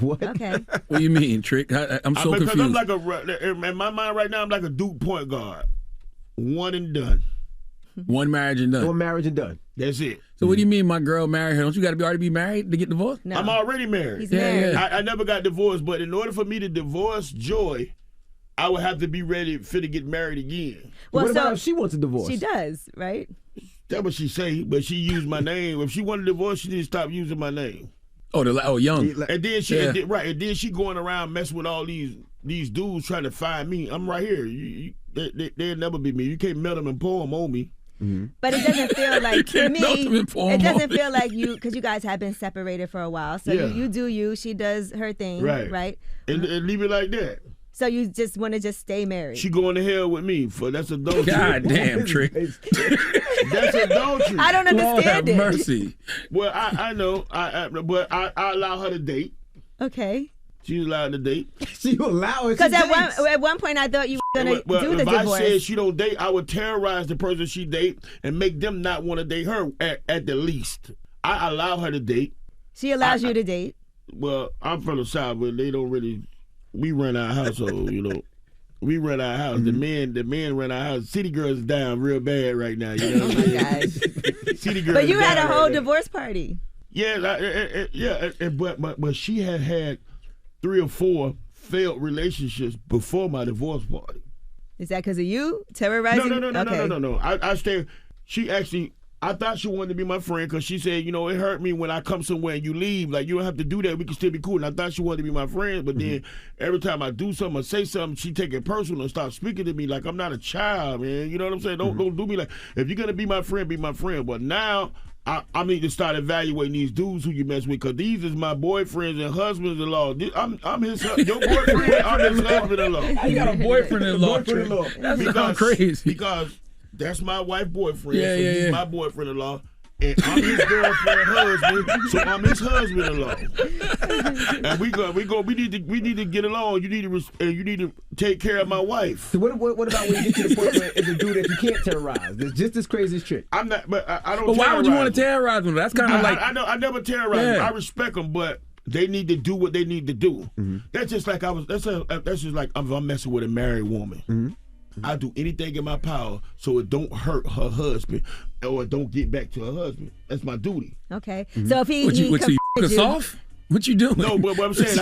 What? Okay. What do you mean, Trick? I'm so confused. Because in my mind right now, I'm like a Duke point guard. One and done. One marriage and done. One marriage and done. That's it. So what do you mean my girl married her? Don't you got to already be married to get divorced? No. I'm already married. He's married. I never got divorced, but in order for me to divorce Joy, I would have to be ready to get married again. Well, what about if she wants a divorce? She does, right? That's what she say, but she used my name. If she wanted a divorce, she didn't stop using my name. Young. And then she going around messing with all these dudes trying to find me. I'm right here. They'll never be me. You can't melt them and pour them on me. But it doesn't feel like, to me, it doesn't feel like you, because you guys have been separated for a while. So you do you, she does her thing, right? And leave it like that. So you just want to just stay married? She going to hell with me for that's adultery. God damn, Trick. That's adultery. I don't understand it. Mercy. Well, I know, but I allow her to date. Okay. She's allowed to date. She allow her to Because date? at one point I thought you were going to do the if divorce. I said she don't date, I would terrorize the person she date and make them not want to date her at the least. I allow her to date. She allows you to date? Well, I'm from the South, but they don't really. We run our household, We run our house. The men run our house. City girls is down real bad right now. You know what I'm saying? City girls. But you had a whole divorce party. Yeah, but she had 3 or 4 failed relationships before my divorce party. Is that because of you terrorizing? No. I stay. She actually. I thought she wanted to be my friend because she said, it hurt me when I come somewhere and you leave. Like, you don't have to do that. We can still be cool. And I thought she wanted to be my friend. But then every time I do something or say something, she take it personal and start speaking to me like I'm not a child, man. You know what I'm saying? Don't do me like, if you're going to be my friend, be my friend. But now I need to start evaluating these dudes who you mess with, because these is my boyfriends and husbands-in-law. I'm his your boyfriend. I'm his husband-in-law. I got a boyfriend-in-law. That's crazy. Because that's my wife boyfriend. Yeah, so yeah, he's yeah. my boyfriend-in-law. And I'm his girlfriend husband, so I'm his husband-in-law. And we need to get along. You need to take care of my wife. So what about when you get to the point where it's a dude that you can't terrorize? It's just as crazy as trick. I'm not, but I don't. But why would you want to terrorize them? That's kind of like I never terrorize them. I respect them, but they need to do what they need to do. That's just like That's just like I'm messing with a married woman. I do anything in my power so it don't hurt her husband or it don't get back to her husband. That's my duty. Okay. So if he you off? What you doing? No, but what I'm saying,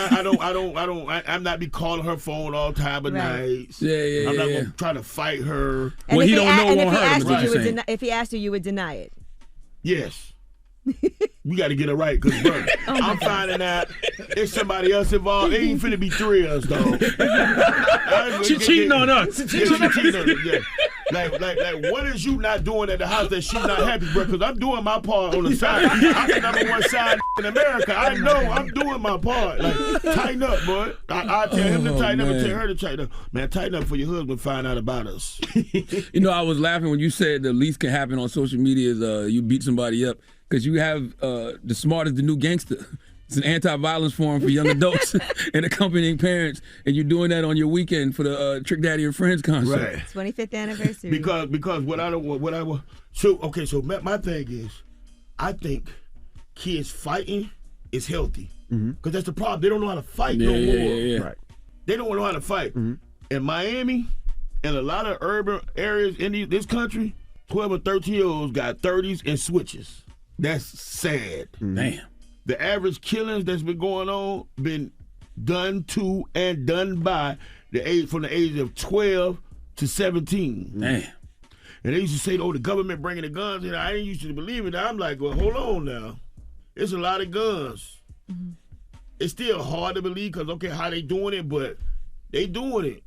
I'm not be calling her phone all time of nights. Yeah. I'm not gonna try to fight her. And well, he don't know and won't hurt him. if he asked you, you would deny it. Yes. We got to get it right, because bro, I'm finding out it's somebody else involved. It ain't finna be three of us, dog. She cheating on us. Yeah, she cheating on us. Yeah. Like, what is you not doing at the house that she's not happy, bro? Because I'm doing my part on the side. I'm the number one side in America. I know I'm doing my part. Like, tighten up, boy. I tell him to tighten up and tell her to tighten up. Man, tighten up for your husband find out about us. You know, I was laughing when you said the least can happen on social media is you beat somebody up. Because you have The Smart is the New Gangster. It's an anti-violence forum for young adults and accompanying parents, and you're doing that on your weekend for the Trick Daddy and Friends concert. Right. 25th anniversary. Because so my thing is, I think kids fighting is healthy. Because that's the problem. They don't know how to fight no more. Yeah. Right. They don't know how to fight. In Miami and a lot of urban areas in this country, 12 and 13-year-olds got 30s and switches. That's sad. Damn. The average killings that's been going on been done to and done by from the age of 12 to 17. Damn. And they used to say, "Oh, the government bringing the guns in." I ain't used to believe it. I'm like, well, hold on now. It's a lot of guns. It's still hard to believe because okay, how they doing it, but they doing it.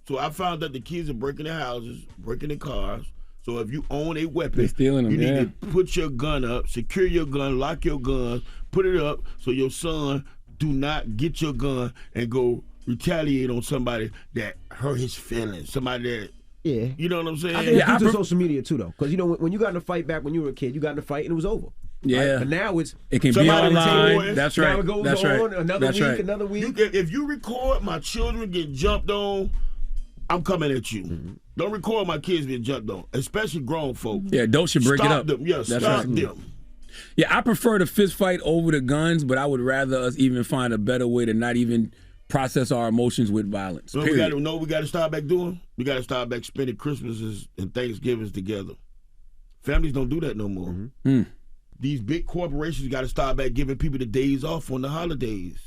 So I found that the kids are breaking their houses, breaking their cars. So if you own a weapon, they're stealing them, you need to put your gun up, secure your gun, lock your gun, put it up so your son do not get your gun and go retaliate on somebody that hurt his feelings, somebody that, you know what I'm saying? I think it's due to social media too, though, because you know when you got in a fight back when you were a kid, you got in a fight and it was over. Yeah, right? But now it can be online. That's right. Now it goes That's on right. another week. If you record my children get jumped on, I'm coming at you. Don't record my kids being jumped on, especially grown folk. Yeah, adults should break it up. Them. Yeah, That's stop right. them. Yeah, I prefer the fist fight over the guns, but I would rather us even find a better way to not even process our emotions with violence. We got to start back doing? We got to start back spending Christmases and Thanksgivings together. Families don't do that no more. These big corporations got to start back giving people the days off on the holidays.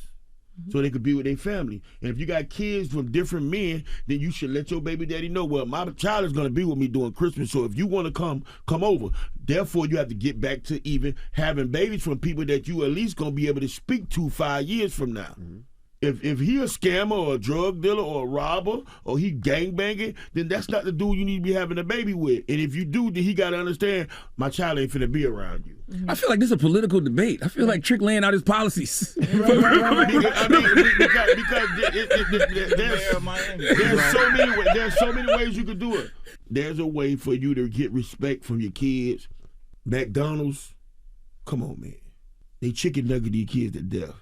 So they could be with their family. And if you got kids from different men, then you should let your baby daddy know, well, my child is going to be with me during Christmas, so if you want to come over. Therefore, you have to get back to even having babies from people that you at least going to be able to speak to 5 years from now. If he a scammer or a drug dealer or a robber or he gangbanging, then that's not the dude you need to be having a baby with. And if you do, then he got to understand, my child ain't finna be around you. I feel like this is a political debate. I feel like Trick laying out his policies. Because there's so many ways you could do it. There's a way for you to get respect from your kids. McDonald's, come on, man. They chicken nugget these kids to death.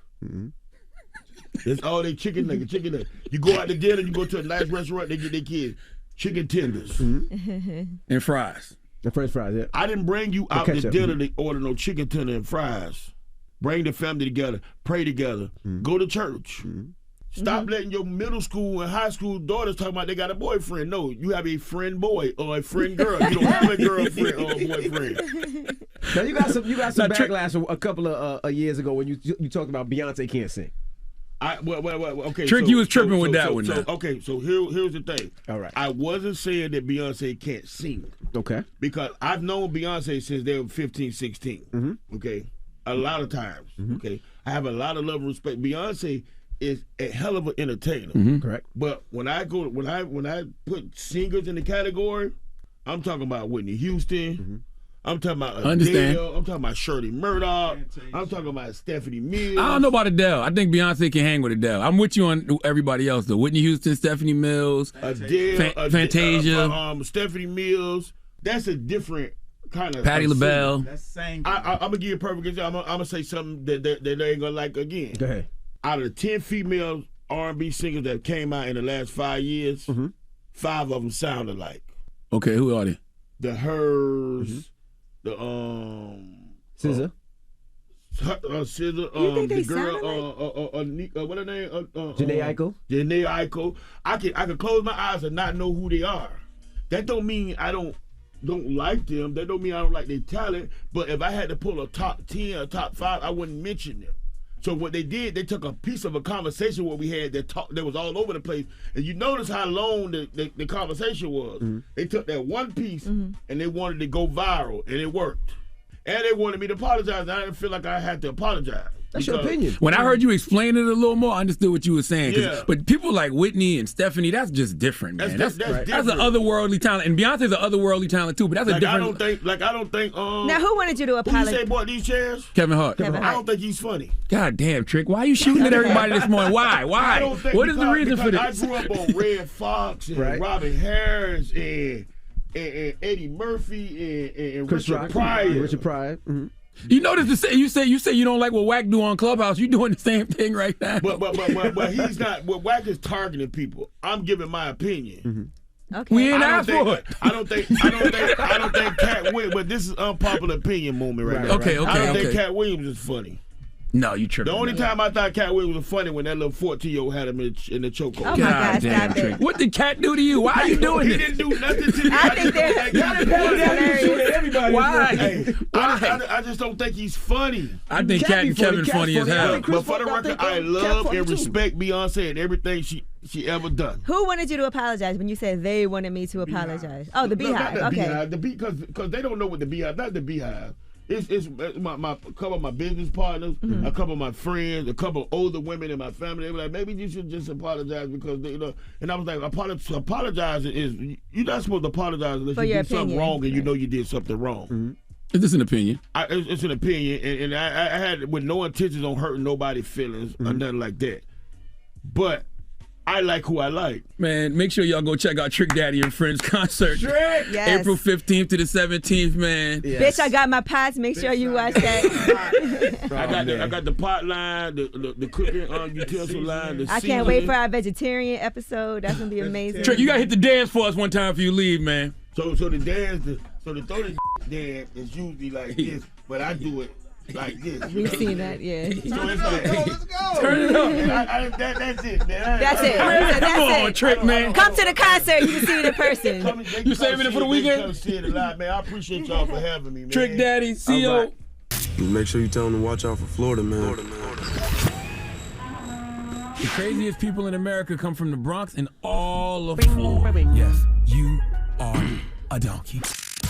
That's all they chicken nugget. You go out to dinner, you go to a nice restaurant, they get their kids chicken tenders. And fries. The French fries, yeah. I didn't bring you out to dinner to order no chicken tender and fries. Bring the family together, pray together, go to church. Stop letting your middle school and high school daughters talk about they got a boyfriend. No, you have a friend boy or a friend girl. You don't have a girlfriend or a boyfriend. Now you got some backlash a couple of years ago when you talked about Beyonce can't sing. Okay. Trick, you was tripping with that one. Okay, so here's the thing. All right. I wasn't saying that Beyonce can't sing. Okay. Because I've known Beyonce since they were 15, 16. Okay. A lot of times. Okay. I have a lot of love and respect. Beyonce is a hell of an entertainer. Correct. But when I put singers in the category, I'm talking about Whitney Houston. I'm talking about Understand. Adele. I'm talking about Shirley Murdoch. I'm talking about Stephanie Mills. I don't know about Adele. I think Beyonce can hang with Adele. I'm with you on everybody else though. Whitney Houston, Stephanie Mills, Adele, Fantasia, Stephanie Mills. That's a different kind of Patti LaBelle. That's same. I'm gonna give you a perfect example. I'm gonna say something that they ain't gonna like again. Go ahead. Out of the 10 female R&B singers that came out in the last 5 years, 5 of them sound alike. Okay, who are they? The Hers, the SZA. SZA, You think they the girl, sound what her name? Jhené Aiko. Jhené Aiko. I can close my eyes and not know who they are. That don't mean I don't like them. That don't mean I don't like their talent. But if I had to pull a top 10 or top 5, I wouldn't mention them. So what they did, they took a piece of a conversation what we had that was all over the place, and you notice how long the conversation was. They took that one piece and they wanted to go viral, and it worked. And they wanted me to apologize, and I didn't feel like I had to apologize. That's your opinion. When I heard you explain it a little more, I understood what you were saying. Yeah. But people like Whitney and Stephanie, that's just different, man. That's an otherworldly talent. And Beyonce's an otherworldly talent, too, but that's a different... I don't think... Now, who wanted you to apologize? Who you say bought these chairs? Kevin Hart. I don't think he's funny. God damn, Trick. Why are you shooting at everybody this morning? Why? I don't think What is the reason for this? I grew up on Red Fox and Robin Harris and Eddie Murphy and Richard Pryor. Richard Pryor. You notice you say you don't like what Wack do on Clubhouse. You doing the same thing right now. But he's not. What Wack is targeting people. I'm giving my opinion. Okay. We ain't asked for it. I don't think Cat Williams. But this is unpopular opinion moment right now. Okay. I don't think Cat Williams is funny. No, you tripping. The only time I thought Cat Williams was funny when that little 14-year-old had him in the chokehold. Oh my gosh, damn, Trick. What did Cat do to you? Why are you doing He this? didn't do nothing to me. I think they're hilarious. Why? Hey, I just don't think he's funny. I think Cat and Kevin funny as hell. But for the record, I love and respect Beyonce and everything she ever done. Who wanted you to apologize when you said they wanted me to apologize? Oh, the Beehive. Not the Okay. Beehive, because they don't know what the Beehive. Not the Beehive. It's my a couple of my business partners, a couple of my friends, a couple of older women in my family. They were like, maybe you should just apologize because And I was like, apologize is you're not supposed to apologize unless you did something wrong and you know you did something wrong. Is this an opinion? It's an opinion, and I had with no intentions on hurting nobody's feelings or nothing like that. But I like who I like. Man, make sure y'all go check out Trick Daddy and Friends concert. Trick! Yes. April 15th to the 17th, man. Bitch, I got my pots. Make sure you watch that. I got the pot line, the cooking utensil line. The I can't wait for our vegetarian episode. That's gonna be amazing. Trick, you gotta hit the dance for us one time before you leave, man. So the dance, the 30 dance is usually like this, but I do it like this. We've seen that, yeah. So it's like, let's go. Turn it up. That's it, man. That's it. Come on, Trick, man. Come to the concert. You can see it in person. You saving it for the weekend? Come see it live, man. I appreciate y'all for having me, man. Trick Daddy, CO. Make sure you tell them to watch out for Florida, man. The craziest people in America come from the Bronx and all of Florida. Yes, you are a donkey.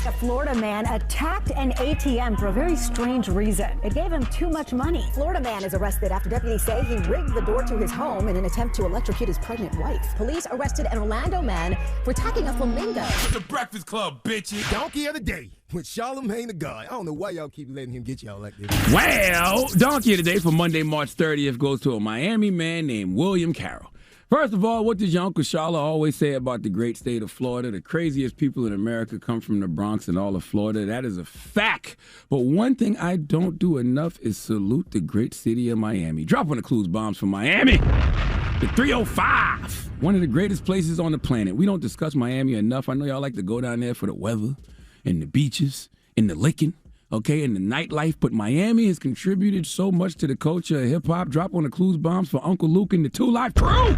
A Florida man attacked an ATM for a very strange reason. It gave him too much money. Florida man is arrested after deputies say he rigged the door to his home in an attempt to electrocute his pregnant wife. Police arrested an Orlando man for attacking a flamingo. It's the Breakfast Club, bitches. Donkey of the day with Charlamagne the God. I don't know why y'all keep letting him get y'all like this. Well, Donkey of the Day for Monday, March 30th goes to a Miami man named William Carroll. First of all, what does your Uncle Charla always say about the great state of Florida? The craziest people in America come from the Bronx and all of Florida. That is a fact. But one thing I don't do enough is salute the great city of Miami. Drop one of Clues bombs for Miami. The 305, one of the greatest places on the planet. We don't discuss Miami enough. I know y'all like to go down there for the weather and the beaches and the licking. Okay, and the nightlife, but Miami has contributed so much to the culture of hip-hop. Drop on the Clues bombs for Uncle Luke and the 2 Live Crew.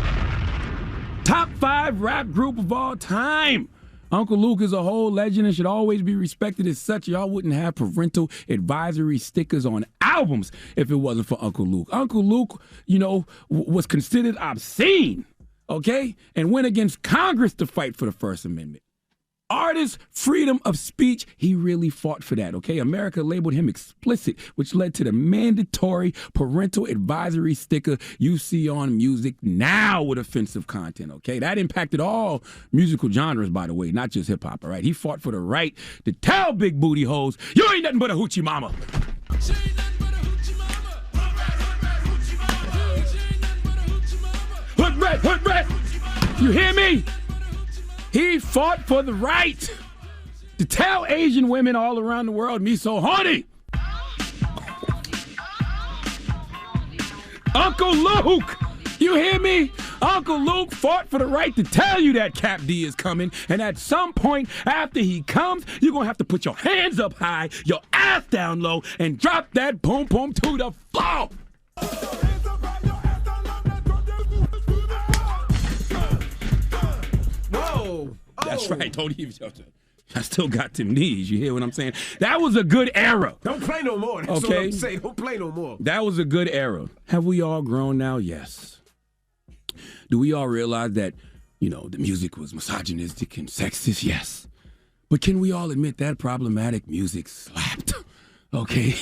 Top 5 rap group of all time. Uncle Luke is a whole legend and should always be respected as such. Y'all wouldn't have parental advisory stickers on albums if it wasn't for Uncle Luke. Uncle Luke, was considered obscene, okay, and went against Congress to fight for the First Amendment. Artist freedom of speech, he really fought for that, okay? America labeled him explicit, which led to the mandatory parental advisory sticker you see on music now with offensive content, okay? That impacted all musical genres, by the way, not just hip-hop, all right? He fought for the right to tell big booty hoes, you ain't nothing but a hoochie mama. Hood rat. You hear me? He fought for the right to tell Asian women all around the world, me so horny. Uncle Luke, you hear me? Uncle Luke fought for the right to tell you that Cap D is coming, and at some point after he comes, you're going to have to put your hands up high, your ass down low, and drop that boom boom to the floor. That's right. Don't even. I still got them knees. You hear what I'm saying? That was a good era. Don't play no more. That's what I'm saying. Don't play no more. That was a good era. Have we all grown now? Yes. Do we all realize that, the music was misogynistic and sexist? Yes. But can we all admit that problematic music slapped? Okay?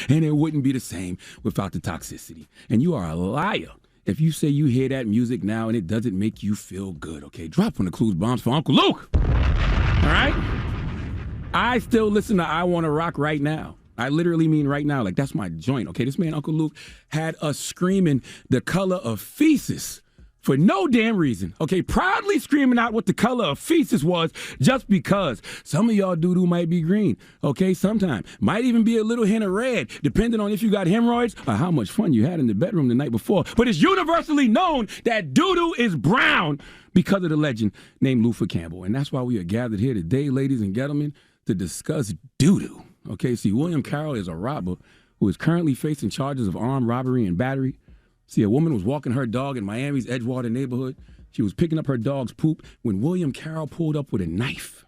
And it wouldn't be the same without the toxicity. And you are a liar if you say you hear that music now and it doesn't make you feel good, okay? Drop one of the clues bombs for Uncle Luke. All right? I still listen to I Wanna Rock right now. I literally mean right now. Like, that's my joint, okay? This man, Uncle Luke, had us screaming the color of feces for no damn reason, okay? Proudly screaming out what the color of feces was just because. Some of y'all doo-doo might be green, okay? Sometimes. Might even be a little hint of red, depending on if you got hemorrhoids or how much fun you had in the bedroom the night before. But it's universally known that doo-doo is brown because of the legend named Luther Campbell. And that's why we are gathered here today, ladies and gentlemen, to discuss doo-doo, okay? See, William Carroll is a robber who is currently facing charges of armed robbery and battery. See, a woman was walking her dog in Miami's Edgewater neighborhood. She was picking up her dog's poop when William Carroll pulled up with a knife.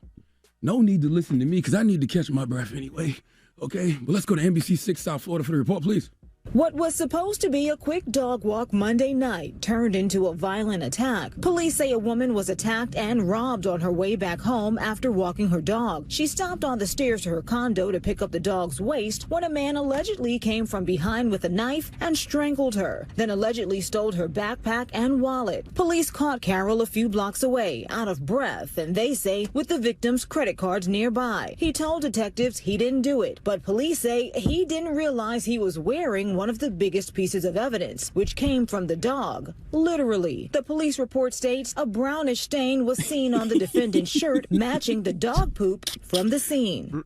No need to listen to me because I need to catch my breath anyway. Okay, but let's go to NBC 6 South Florida for the report, please. What was supposed to be a quick dog walk Monday night turned into a violent attack. Police say a woman was attacked and robbed on her way back home after walking her dog. She stopped on the stairs to her condo to pick up the dog's waist when a man allegedly came from behind with a knife and strangled her, then allegedly stole her backpack and wallet. Police caught Carroll a few blocks away, out of breath, and they say with the victim's credit cards nearby. He told detectives he didn't do it, but police say he didn't realize he was wearing one of the biggest pieces of evidence, which came from the dog. Literally. The police report states a brownish stain was seen on the defendant's shirt, matching the dog poop from the scene.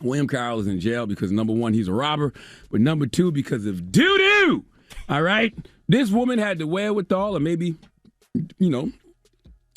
William Carroll is in jail because, number one, he's a robber, but number two, because of doo-doo. All right? This woman had the wherewithal, or maybe,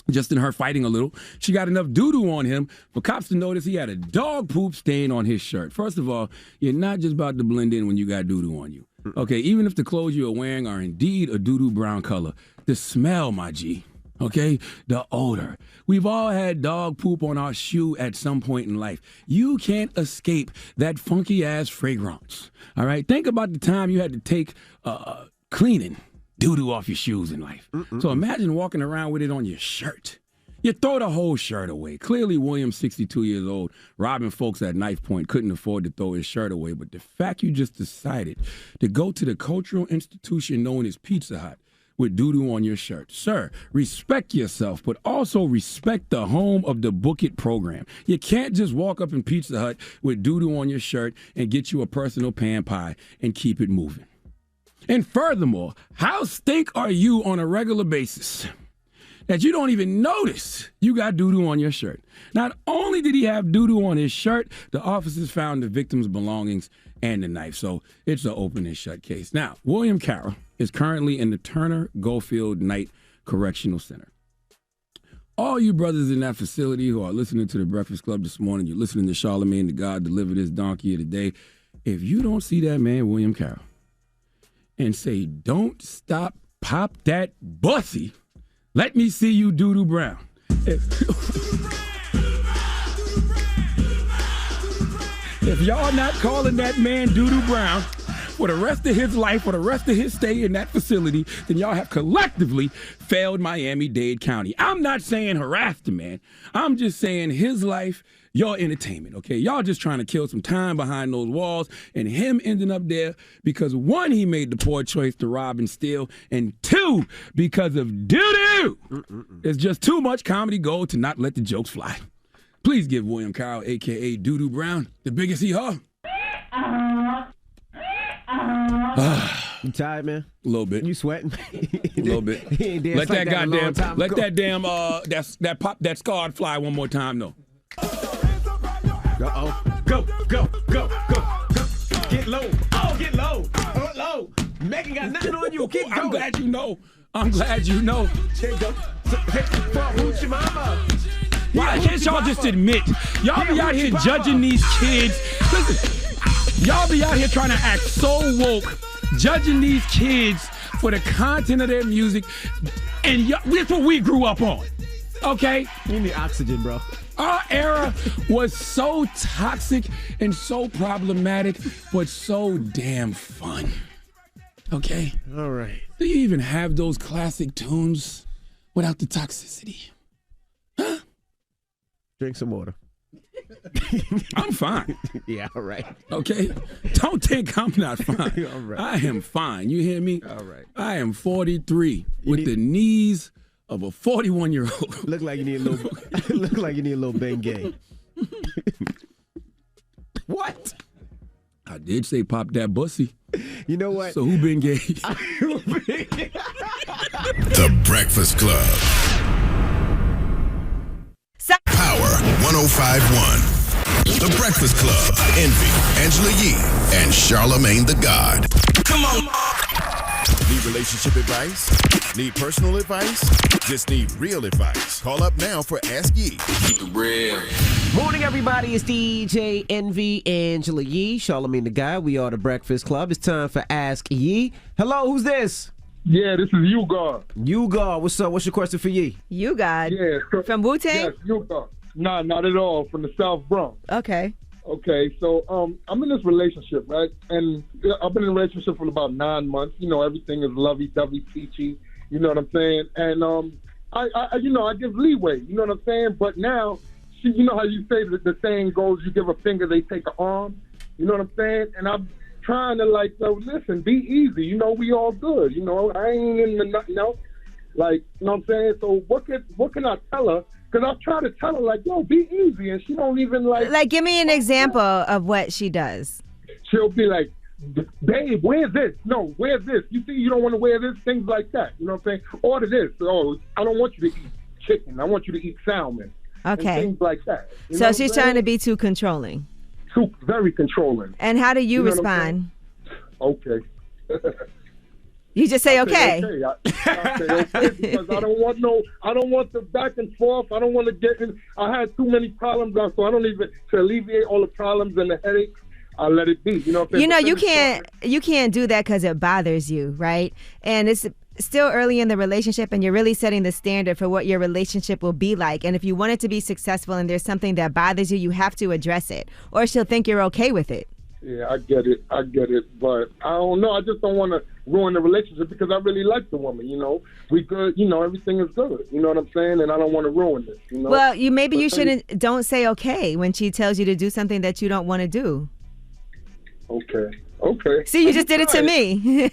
just in her fighting a little, she got enough doo-doo on him for cops to notice he had a dog poop stain on his shirt. First of all, you're not just about to blend in when you got doo-doo on you. Okay, even if the clothes you are wearing are indeed a doo-doo brown color, the smell, my G, okay, the odor. We've all had dog poop on our shoe at some point in life. You can't escape that funky-ass fragrance, all right? Think about the time you had to take cleaning doo-doo off your shoes in life. So imagine walking around with it on your shirt. You throw the whole shirt away. Clearly, William, 62 years old, robbing folks at knife point, couldn't afford to throw his shirt away. But the fact you just decided to go to the cultural institution known as Pizza Hut with doo-doo on your shirt. Sir, respect yourself, but also respect the home of the Book It program. You can't just walk up in Pizza Hut with doo-doo on your shirt and get you a personal pan pie and keep it moving. And furthermore, how stink are you on a regular basis that you don't even notice you got doo-doo on your shirt? Not only did he have doo-doo on his shirt, the officers found the victim's belongings and the knife. So it's an open and shut case. Now, William Carroll is currently in the Turner Goldfield Knight Correctional Center. All you brothers in that facility who are listening to the Breakfast Club this morning, you're listening to Charlamagne, the God deliver this donkey of the day. If you don't see that man, William Carroll, and say, don't stop, pop that bussy, let me see you doo-doo brown. If y'all not calling that man doo-doo brown for the rest of his life, for the rest of his stay in that facility, then y'all have collectively failed Miami-Dade County. I'm not saying harass the man. I'm just saying his life, your entertainment, okay? Y'all just trying to kill some time behind those walls, and him ending up there because, one, he made the poor choice to rob and steal, and two, because of doo-doo. It's just too much comedy gold to not let the jokes fly. Please give William Carroll, a.k.a. Doo-Doo Brown, the biggest hee-haw. You tired, man? A little bit. You sweating? A little bit. Let that goddamn, let that damn, that scarred fly one more time, though. Uh-oh. Go. Get low. Oh, get low. Oh, low. Megan got nothing on you. Keep going. I'm glad you know. There you go. Hoochie mama. Why can't y'all just admit? Y'all be out here judging these kids. Listen, y'all be out here trying to act so woke, judging these kids for the content of their music, and that's what we grew up on. Okay? You need oxygen, bro. Our era was so toxic and so problematic, but so damn fun. Okay? All right. Do you even have those classic tunes without the toxicity? Huh? Drink some water. I'm fine. Yeah, all right. Okay? Don't think I'm not fine. All right. I am fine. You hear me? All right. I am 43 with the knees of a 41-year-old. Look like you need a little. Look like you need a little Bengay. What? I did say pop that bussy. You know what? So who been gay? The Breakfast Club. Power 105.1. The Breakfast Club. Envy, Angela Yee, and Charlamagne the God. Come on. Need relationship advice? Need personal advice? Just need real advice. Call up now for Ask Yee. Keep it real. Morning, everybody. It's DJ Envy, Angela Yee, Charlamagne the God. We are the Breakfast Club. It's time for Ask Yee. Hello, who's this? Yeah, this is You God. You God. What's up? What's your question for Yee? You God. Yeah. From Wu-Tang? Yes, You God. Nah, not at all. From the South Bronx. Okay. Okay, so I'm in this relationship, right? And I've been in a relationship for about 9 months. You know, everything is lovey-dovey, peachy. You know what I'm saying? And I give leeway. You know what I'm saying? But now, you know how you say that the saying goes, you give a finger, they take an arm. You know what I'm saying? And I'm trying to listen, be easy. You know, we all good. You know, I ain't in the nothing else. Like, you know what I'm saying? So what can I tell her? Because I've tried to tell her, like, yo, be easy. And she don't even, Like, give me an example of what she does. She'll be like, babe, wear this. No, wear this. You see, you don't want to wear this. Things like that. You know what I'm saying? Order this. Oh, I don't want you to eat chicken. I want you to eat salmon. Okay. And things like that. You So she's trying to be too controlling. Very controlling. And how do you respond? Okay. You just say okay. I say okay because I don't want the back and forth. I don't want to get in. I had too many problems, so I don't even, to alleviate all the problems and the headaches, I let it be. You know what I'm saying? You can't do that because it bothers you, right? And it's still early in the relationship, and you're really setting the standard for what your relationship will be like. And if you want it to be successful and there's something that bothers you, you have to address it, or she'll think you're okay with it. Yeah, I get it, but I don't know. I just don't want to ruin the relationship because I really like the woman. You know, we good. You know, everything is good. You know what I'm saying? And I don't want to ruin this. You know. Well, you shouldn't. Don't say okay when she tells you to do something that you don't want to do. Okay. See, you just did it to me.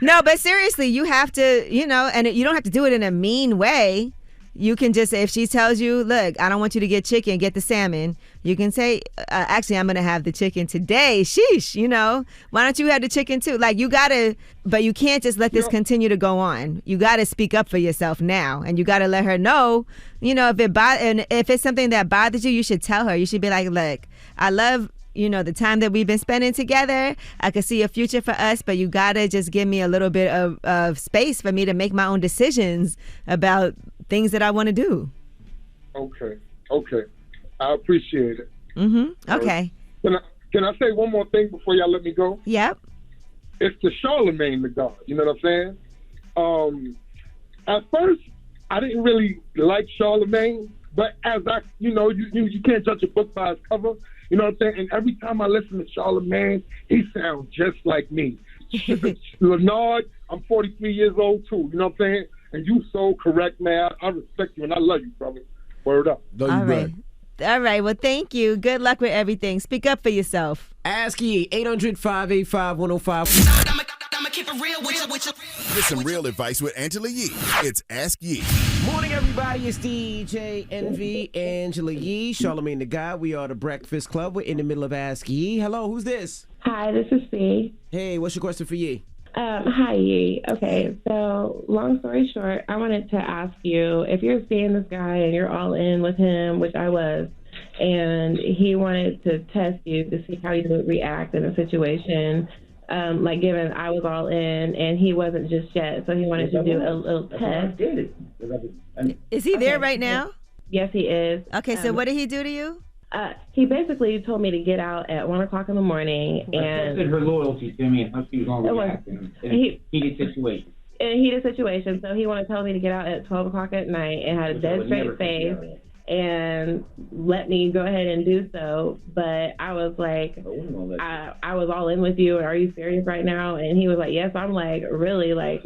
No, but seriously, you have to. You know, and you don't have to do it in a mean way. You can just say, if she tells you, look, I don't want you to get chicken, get the salmon, you can say, actually, I'm going to have the chicken today. Sheesh, you know, why don't you have the chicken too? Like, you got to, but you can't just let this continue to go on. You got to speak up for yourself now. And you got to let her know, you know, if it's something that bothers you, you should tell her. You should be like, look, I love, you know, the time that we've been spending together. I could see a future for us, but you got to just give me a little bit of space for me to make my own decisions about things that I want to do. Okay. I appreciate it. Mm-hmm. Okay. Can I say one more thing before y'all let me go? Yep. It's the Charlamagne the God. You know what I'm saying? At first, I didn't really like Charlamagne, but as you can't judge a book by its cover. You know what I'm saying? And every time I listen to Charlamagne, he sounds just like me. Leonard, I'm 43 years old too. You know what I'm saying? And you so correct, man. I respect you and I love you, brother. Word up. All right. All right. Well, thank you. Good luck with everything. Speak up for yourself. Ask Ye, 800-585-1055. Get some real advice with Angela Yee. It's Ask Yee. Morning, everybody. It's DJ Envy, Angela Yee, Charlamagne the God. We are the Breakfast Club. We're in the middle of Ask Yee. Hello, who's this? Hi, this is C. Hey, what's your question for Yee? Hi, Yee. Okay, so long story short, I wanted to ask you, if you're seeing this guy and you're all in with him, which I was, and he wanted to test you to see how you would react in a situation, like given I was all in and he wasn't just yet, so he wanted to do a little test. Is he there right now? Yes, he is. Okay, so what did he do to you? He basically told me to get out at 1 o'clock in the morning, and tested her loyalty to me and how she was going to react in a heated situation. In a heated situation, so he wanted to tell me to get out at 12 o'clock at night and had a dead straight face and let me go ahead and do so. But I was like, I was all in with you. Are you serious right now? And he was like, yes. I'm like, really? Like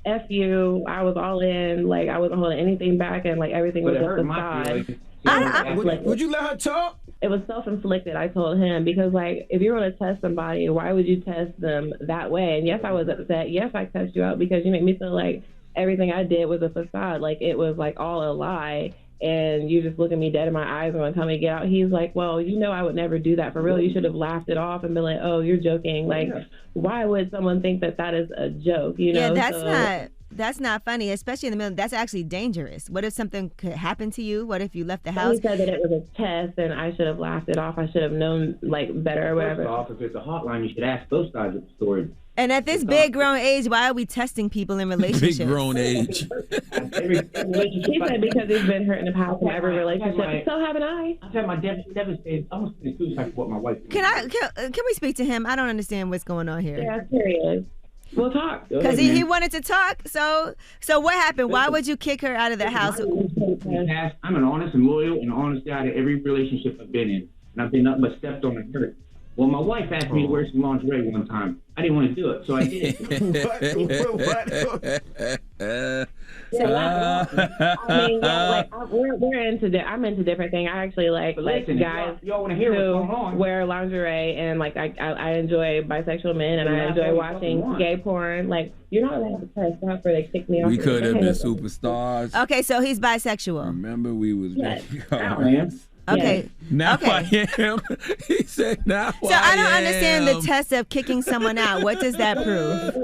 F you. I was all in. Like, I wasn't holding anything back, and like everything was just a facade. Would you let her talk? It was self-inflicted, I told him, because like if you're going to test somebody, why would you test them that way? And yes, I was upset. Yes, I cussed you out because you made me feel like everything I did was a facade, like it was like all a lie. And you just look at me dead in my eyes and want to tell me to get out. He's like, well, you know I would never do that for real. You should have laughed it off and been like, oh, you're joking. Like, why would someone think that that is a joke? You know? Yeah, that's not funny, especially in the middle. That's actually dangerous. What if something could happen to you? What if you left the house? He said that it was a test and I should have laughed it off. I should have known like better or whatever. First off, if it's a hotline, you should ask both sides of the story. And at this big grown age, why are we testing people in relationships? Big grown age. He said because he's been hurt in the past in every relationship. So haven't I. I've had my devastated, almost in suicide for what my wife did. Can we speak to him? I don't understand what's going on here. Yeah, serious. We'll talk. Because he wanted to talk. So what happened? Why would you kick her out of the house? I'm an honest and loyal and honest guy to every relationship I've been in. And I've been nothing but stepped on and hurt. Well, my wife asked me to wear some lingerie one time. I didn't want to do it, so I did. We're into. I'm into different things. I actually like guys who wear lingerie, and like I enjoy bisexual men, and I enjoy watching gay porn. Like you're not allowed to press stop for they kick me off. We could have been superstars. Okay, so he's bisexual. Remember, we was. Yes. Okay. Now I am. He said now So I don't understand the test of kicking someone out. What does that prove?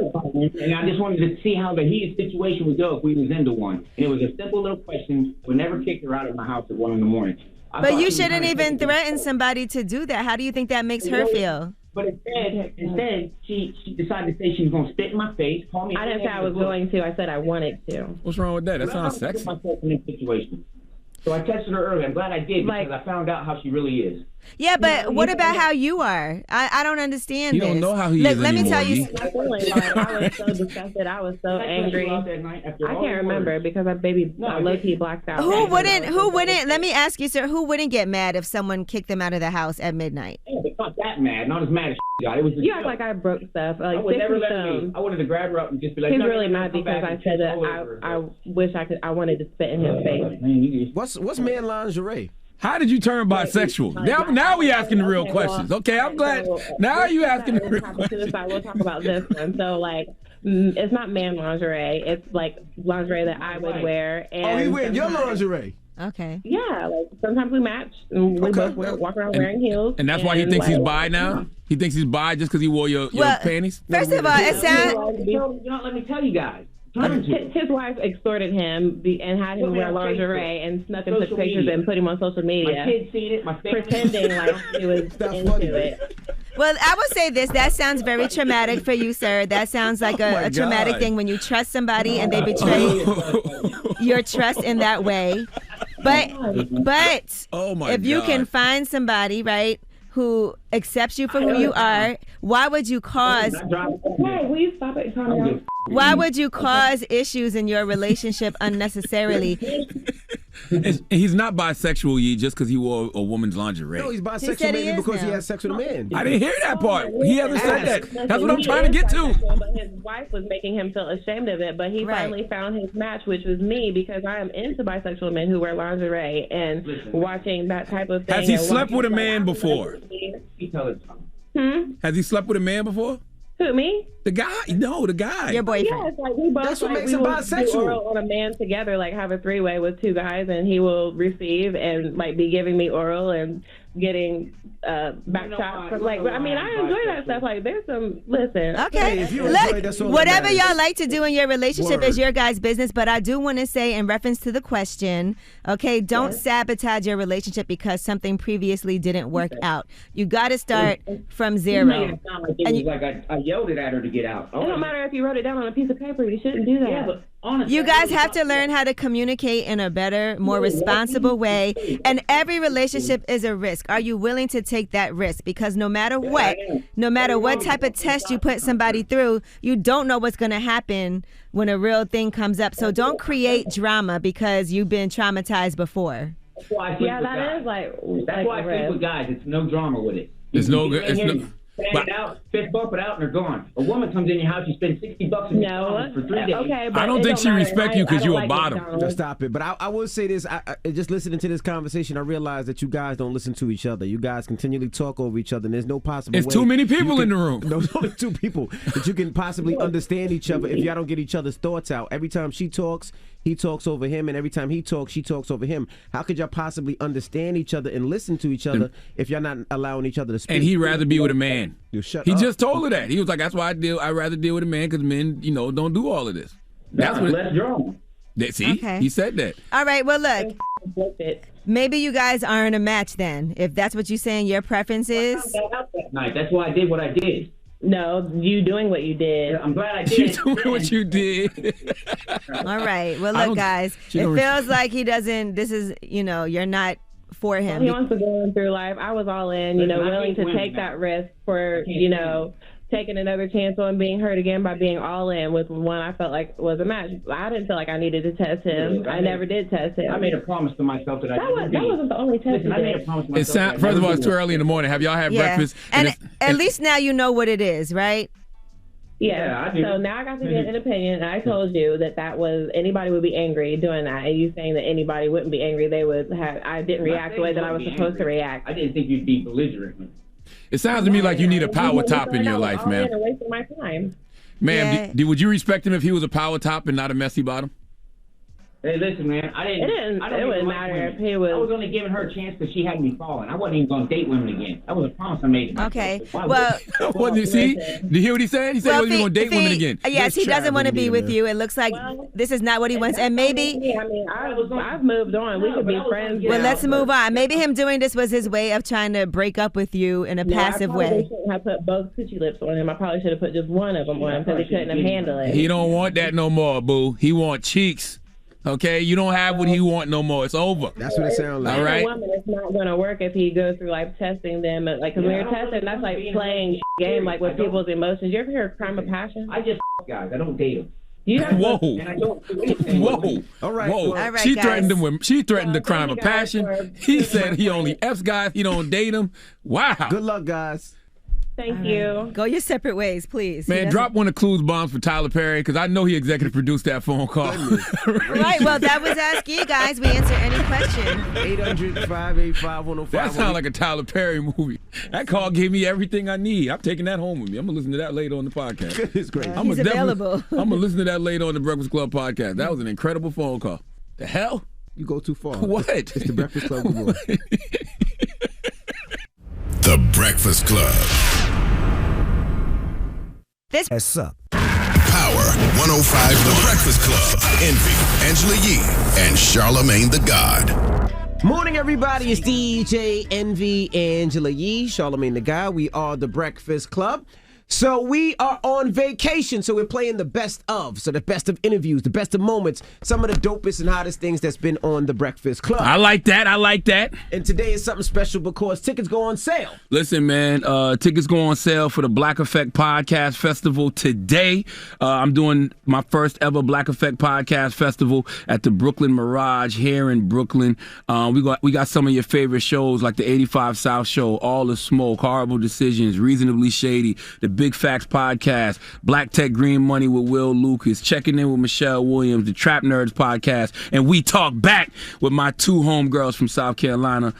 And I just wanted to see how the heated situation would go if we was into one. And it was a simple little question. Would never kick her out of my house at 1 a.m. But you shouldn't even threaten somebody to do that. How do you think that makes her feel? But instead, she decided to say she was going to spit in my face, call me. I didn't say I was going to. I said I wanted to. What's wrong with that? That sounds sexy. Myself in this situation. So I texted her earlier. I'm glad I did because I found out how she really is. Yeah, but what about how you are? I don't understand you this. You don't know how he is Let me tell you. I was so disgusted. I was so angry. I can't remember because I low-key blacked out. Who wouldn't? Let me ask you, sir. Who wouldn't get mad if someone kicked them out of the house at midnight? It's not that mad. Not as mad as got. It was. You act like I broke stuff. Like I would never let him. I wanted to grab her up and just be like. He's really mad because I said that I wish I could. I wanted to spit in his face. What's man lingerie? How did you turn bisexual? Now we asking the real questions. Okay, I'm glad. Now you asking the real questions. We'll talk about this one. So like, it's not man lingerie. It's like lingerie that I would wear. And he wearing your lingerie. Okay. Yeah, like sometimes we match. And we both walk around wearing heels. And that's why he thinks he's bi now? He thinks he's bi just because he wore your panties? First of all, it sounds... Let me tell you guys. His wife extorted him and had him wear lingerie and snuck and took pictures and put him on social media. My kids seen it. Pretending like he was into it. Well, I will say this. That sounds very traumatic for you, sir. That sounds like a traumatic thing when you trust somebody and they betray your trust in that way. But if you can find somebody, right, who accepts you for who you are, why would you cause... Hey, will you stop it? Why would you cause issues in your relationship unnecessarily? And he's not bisexual, Yee, just because he wore a woman's lingerie. No, he's bisexual maybe because he has sex with a man. I didn't hear that part. He hasn't said that. That's what I'm trying to get to. But his wife was making him feel ashamed of it, but he finally found his match, which was me, because I am into bisexual men who wear lingerie and watching that type of thing. Has he slept with a man before? Has he slept with a man before? Who, me? The guy? No, the guy. Your boyfriend. Yeah, it's like we both. That's what like, makes him bisexual. Do oral on a man together, like have a three-way with two guys, and he will receive and like be giving me oral and getting back shots. Like, I mean, I enjoy that stuff. Like, there's some. Listen. Okay. Look, whatever y'all like to do in your relationship is your guys' business. But I do want to say, in reference to the question, okay, don't sabotage your relationship because something previously didn't work out. You got to start from zero. I yelled it at her to get out. It don't matter if you wrote it down on a piece of paper. You shouldn't do that. Yeah, but honestly, you guys have to learn how to communicate in a better, more responsible way. And every relationship is a risk. Are you willing to take that risk? Because no matter what type of test you put somebody through, you don't know what's going to happen when a real thing comes up. So don't create drama because you've been traumatized before. That's why I sleep with guys. That's why I sleep with guys. It's no drama with it. It's no good. Bang it out, fist bump it out, and they're gone. A woman comes in your house, you spend $60 in for 3 days. Okay, I don't think she respects you because you're a bottom. Just stop it. But I will say this. I just listening to this conversation, I realize that you guys don't listen to each other. You guys continually talk over each other, and there's no possible way. There's too many people in the room. No, there's only 2 people that you can possibly understand each other if y'all don't get each other's thoughts out. Every time she talks, he talks over him, and every time he talks, she talks over him. How could y'all possibly understand each other and listen to each other if y'all not allowing each other to speak? And he'd rather be with a man. You shut he up. just told her that. He was like, that's why I'd rather deal with a man because men, don't do all of this. That's what less drama. See, he said that. All right, well, look. Maybe you guys aren't a match then. If that's what you're saying your preference is. That's why I did what I did. No, you doing what you did. I'm glad I did. You doing what you did. All right. Well, look, guys. It feels like he doesn't. This is, you're not for him. Well, he wants to go on through life. I was all in, willing to take that risk for, taking another chance on being hurt again by being all in with one I felt like was a match. I didn't feel like I needed to test him. I never did test him. I made a promise to myself that that wasn't the only test. Listen, I made a promise to myself. First of all, it's too early in the morning. Have y'all had breakfast? And at least now you know what it is, right? Yeah, I do. So now I got to get an opinion, and I told you that was anybody would be angry doing that, and you saying that anybody wouldn't be angry, they would have. I didn't react the way that I was supposed to react. I didn't think you'd be belligerent. It sounds to me like you need a power top in your life, man. Wasting my time. Ma'am, would you respect him if he was a power top and not a messy bottom? Hey, listen, man. It wouldn't matter if he was. I was only giving her a chance because she had me falling. I wasn't even going to date women again. That was a promise I made. Okay. Well, what did you see? Did you hear what he said? He said he wasn't going to date women again. Yes, he doesn't want to be with you. It looks like this is not what he wants. And maybe. I mean, I've moved on. We could be friends. Well, let's move on. Maybe him doing this was his way of trying to break up with you in a passive way. I shouldn't have put both coochie lips on him. I probably should have put just one of them on him because he couldn't have handled it. He don't want that no more, boo. He want cheeks. Okay, you don't have what he want no more. It's over. That's what it sounds like. All right. It's not going to work if he goes through life testing them. Like, because when you're testing, that's like playing game, like with people's emotions. You ever hear of crime of passion? I just guys. I don't date them. Whoa. Whoa. All right. Whoa. All right, she guys. threatened him with the crime of passion. He said he only F's guys. He don't date them. Wow. Good luck, guys. Thank you. Go your separate ways, please. Man, drop one of Clues bombs for Tyler Perry because I know he executive produced that phone call. Right. Well, that was Ask You Guys. We answer any question. 800-585-1051. That sounds like a Tyler Perry movie. That call gave me everything I need. I'm taking that home with me. I'm going to listen to that later on the podcast. It's great. He's available. I'm going to listen to that later on the Breakfast Club podcast. That was an incredible phone call. The hell? You go too far. What? It's the Breakfast Club. The Breakfast Club. What's up? Power 105, The Breakfast Club. Envy, Angela Yee, and Charlamagne the God. Morning, everybody. It's DJ Envy, Angela Yee, Charlamagne the God. We are The Breakfast Club. So we are on vacation, so we're playing the best of. So the best of interviews, the best of moments, some of the dopest and hottest things that's been on the Breakfast Club. I like that. And today is something special because tickets go on sale. Listen, man, tickets go on sale for the Black Effect Podcast Festival today. I'm doing my first ever Black Effect Podcast Festival at the Brooklyn Mirage here in Brooklyn. We got some of your favorite shows like the 85 South Show, All the Smoke, Horrible Decisions, Reasonably Shady, the Big Facts Podcast, Black Tech Green Money with Will Lucas, Checking In with Michelle Williams, the Trap Nerds Podcast, and We Talk Back with my two homegirls from South Carolina,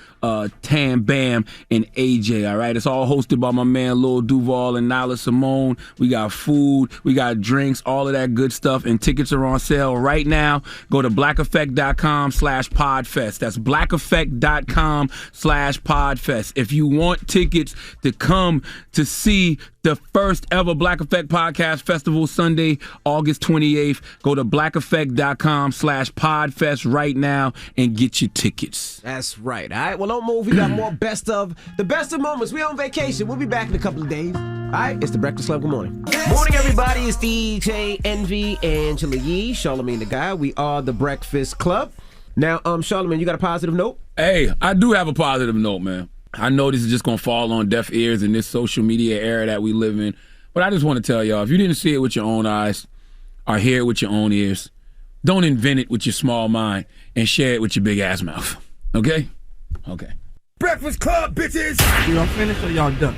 Tam Bam and AJ. All right, it's all hosted by my man Lil Duval and Nyla Simone. We got food, we got drinks, all of that good stuff, and tickets are on sale right now. Go to blackeffect.com/podfest. That's blackeffect.com/podfest. If you want tickets to come to see the first ever Black Effect Podcast Festival Sunday, August 28th, go to blackeffect.com/podfest right now and get your tickets. That's right. All right, well, don't move. We got more the best of moments. We on vacation. We'll be back in a couple of days. All right, it's the Breakfast Club. Good morning. Morning, everybody. It's DJ Envy, Angela Yee, Charlamagne the Guy. We are the Breakfast Club. Now, Charlamagne, you got a positive note? Hey, I do have a positive note, man. I know this is just going to fall on deaf ears in this social media era that we live in, but I just want to tell y'all, if you didn't see it with your own eyes or hear it with your own ears, don't invent it with your small mind and share it with your big ass mouth. Okay? Okay. Breakfast Club, bitches! Y'all finished or y'all done?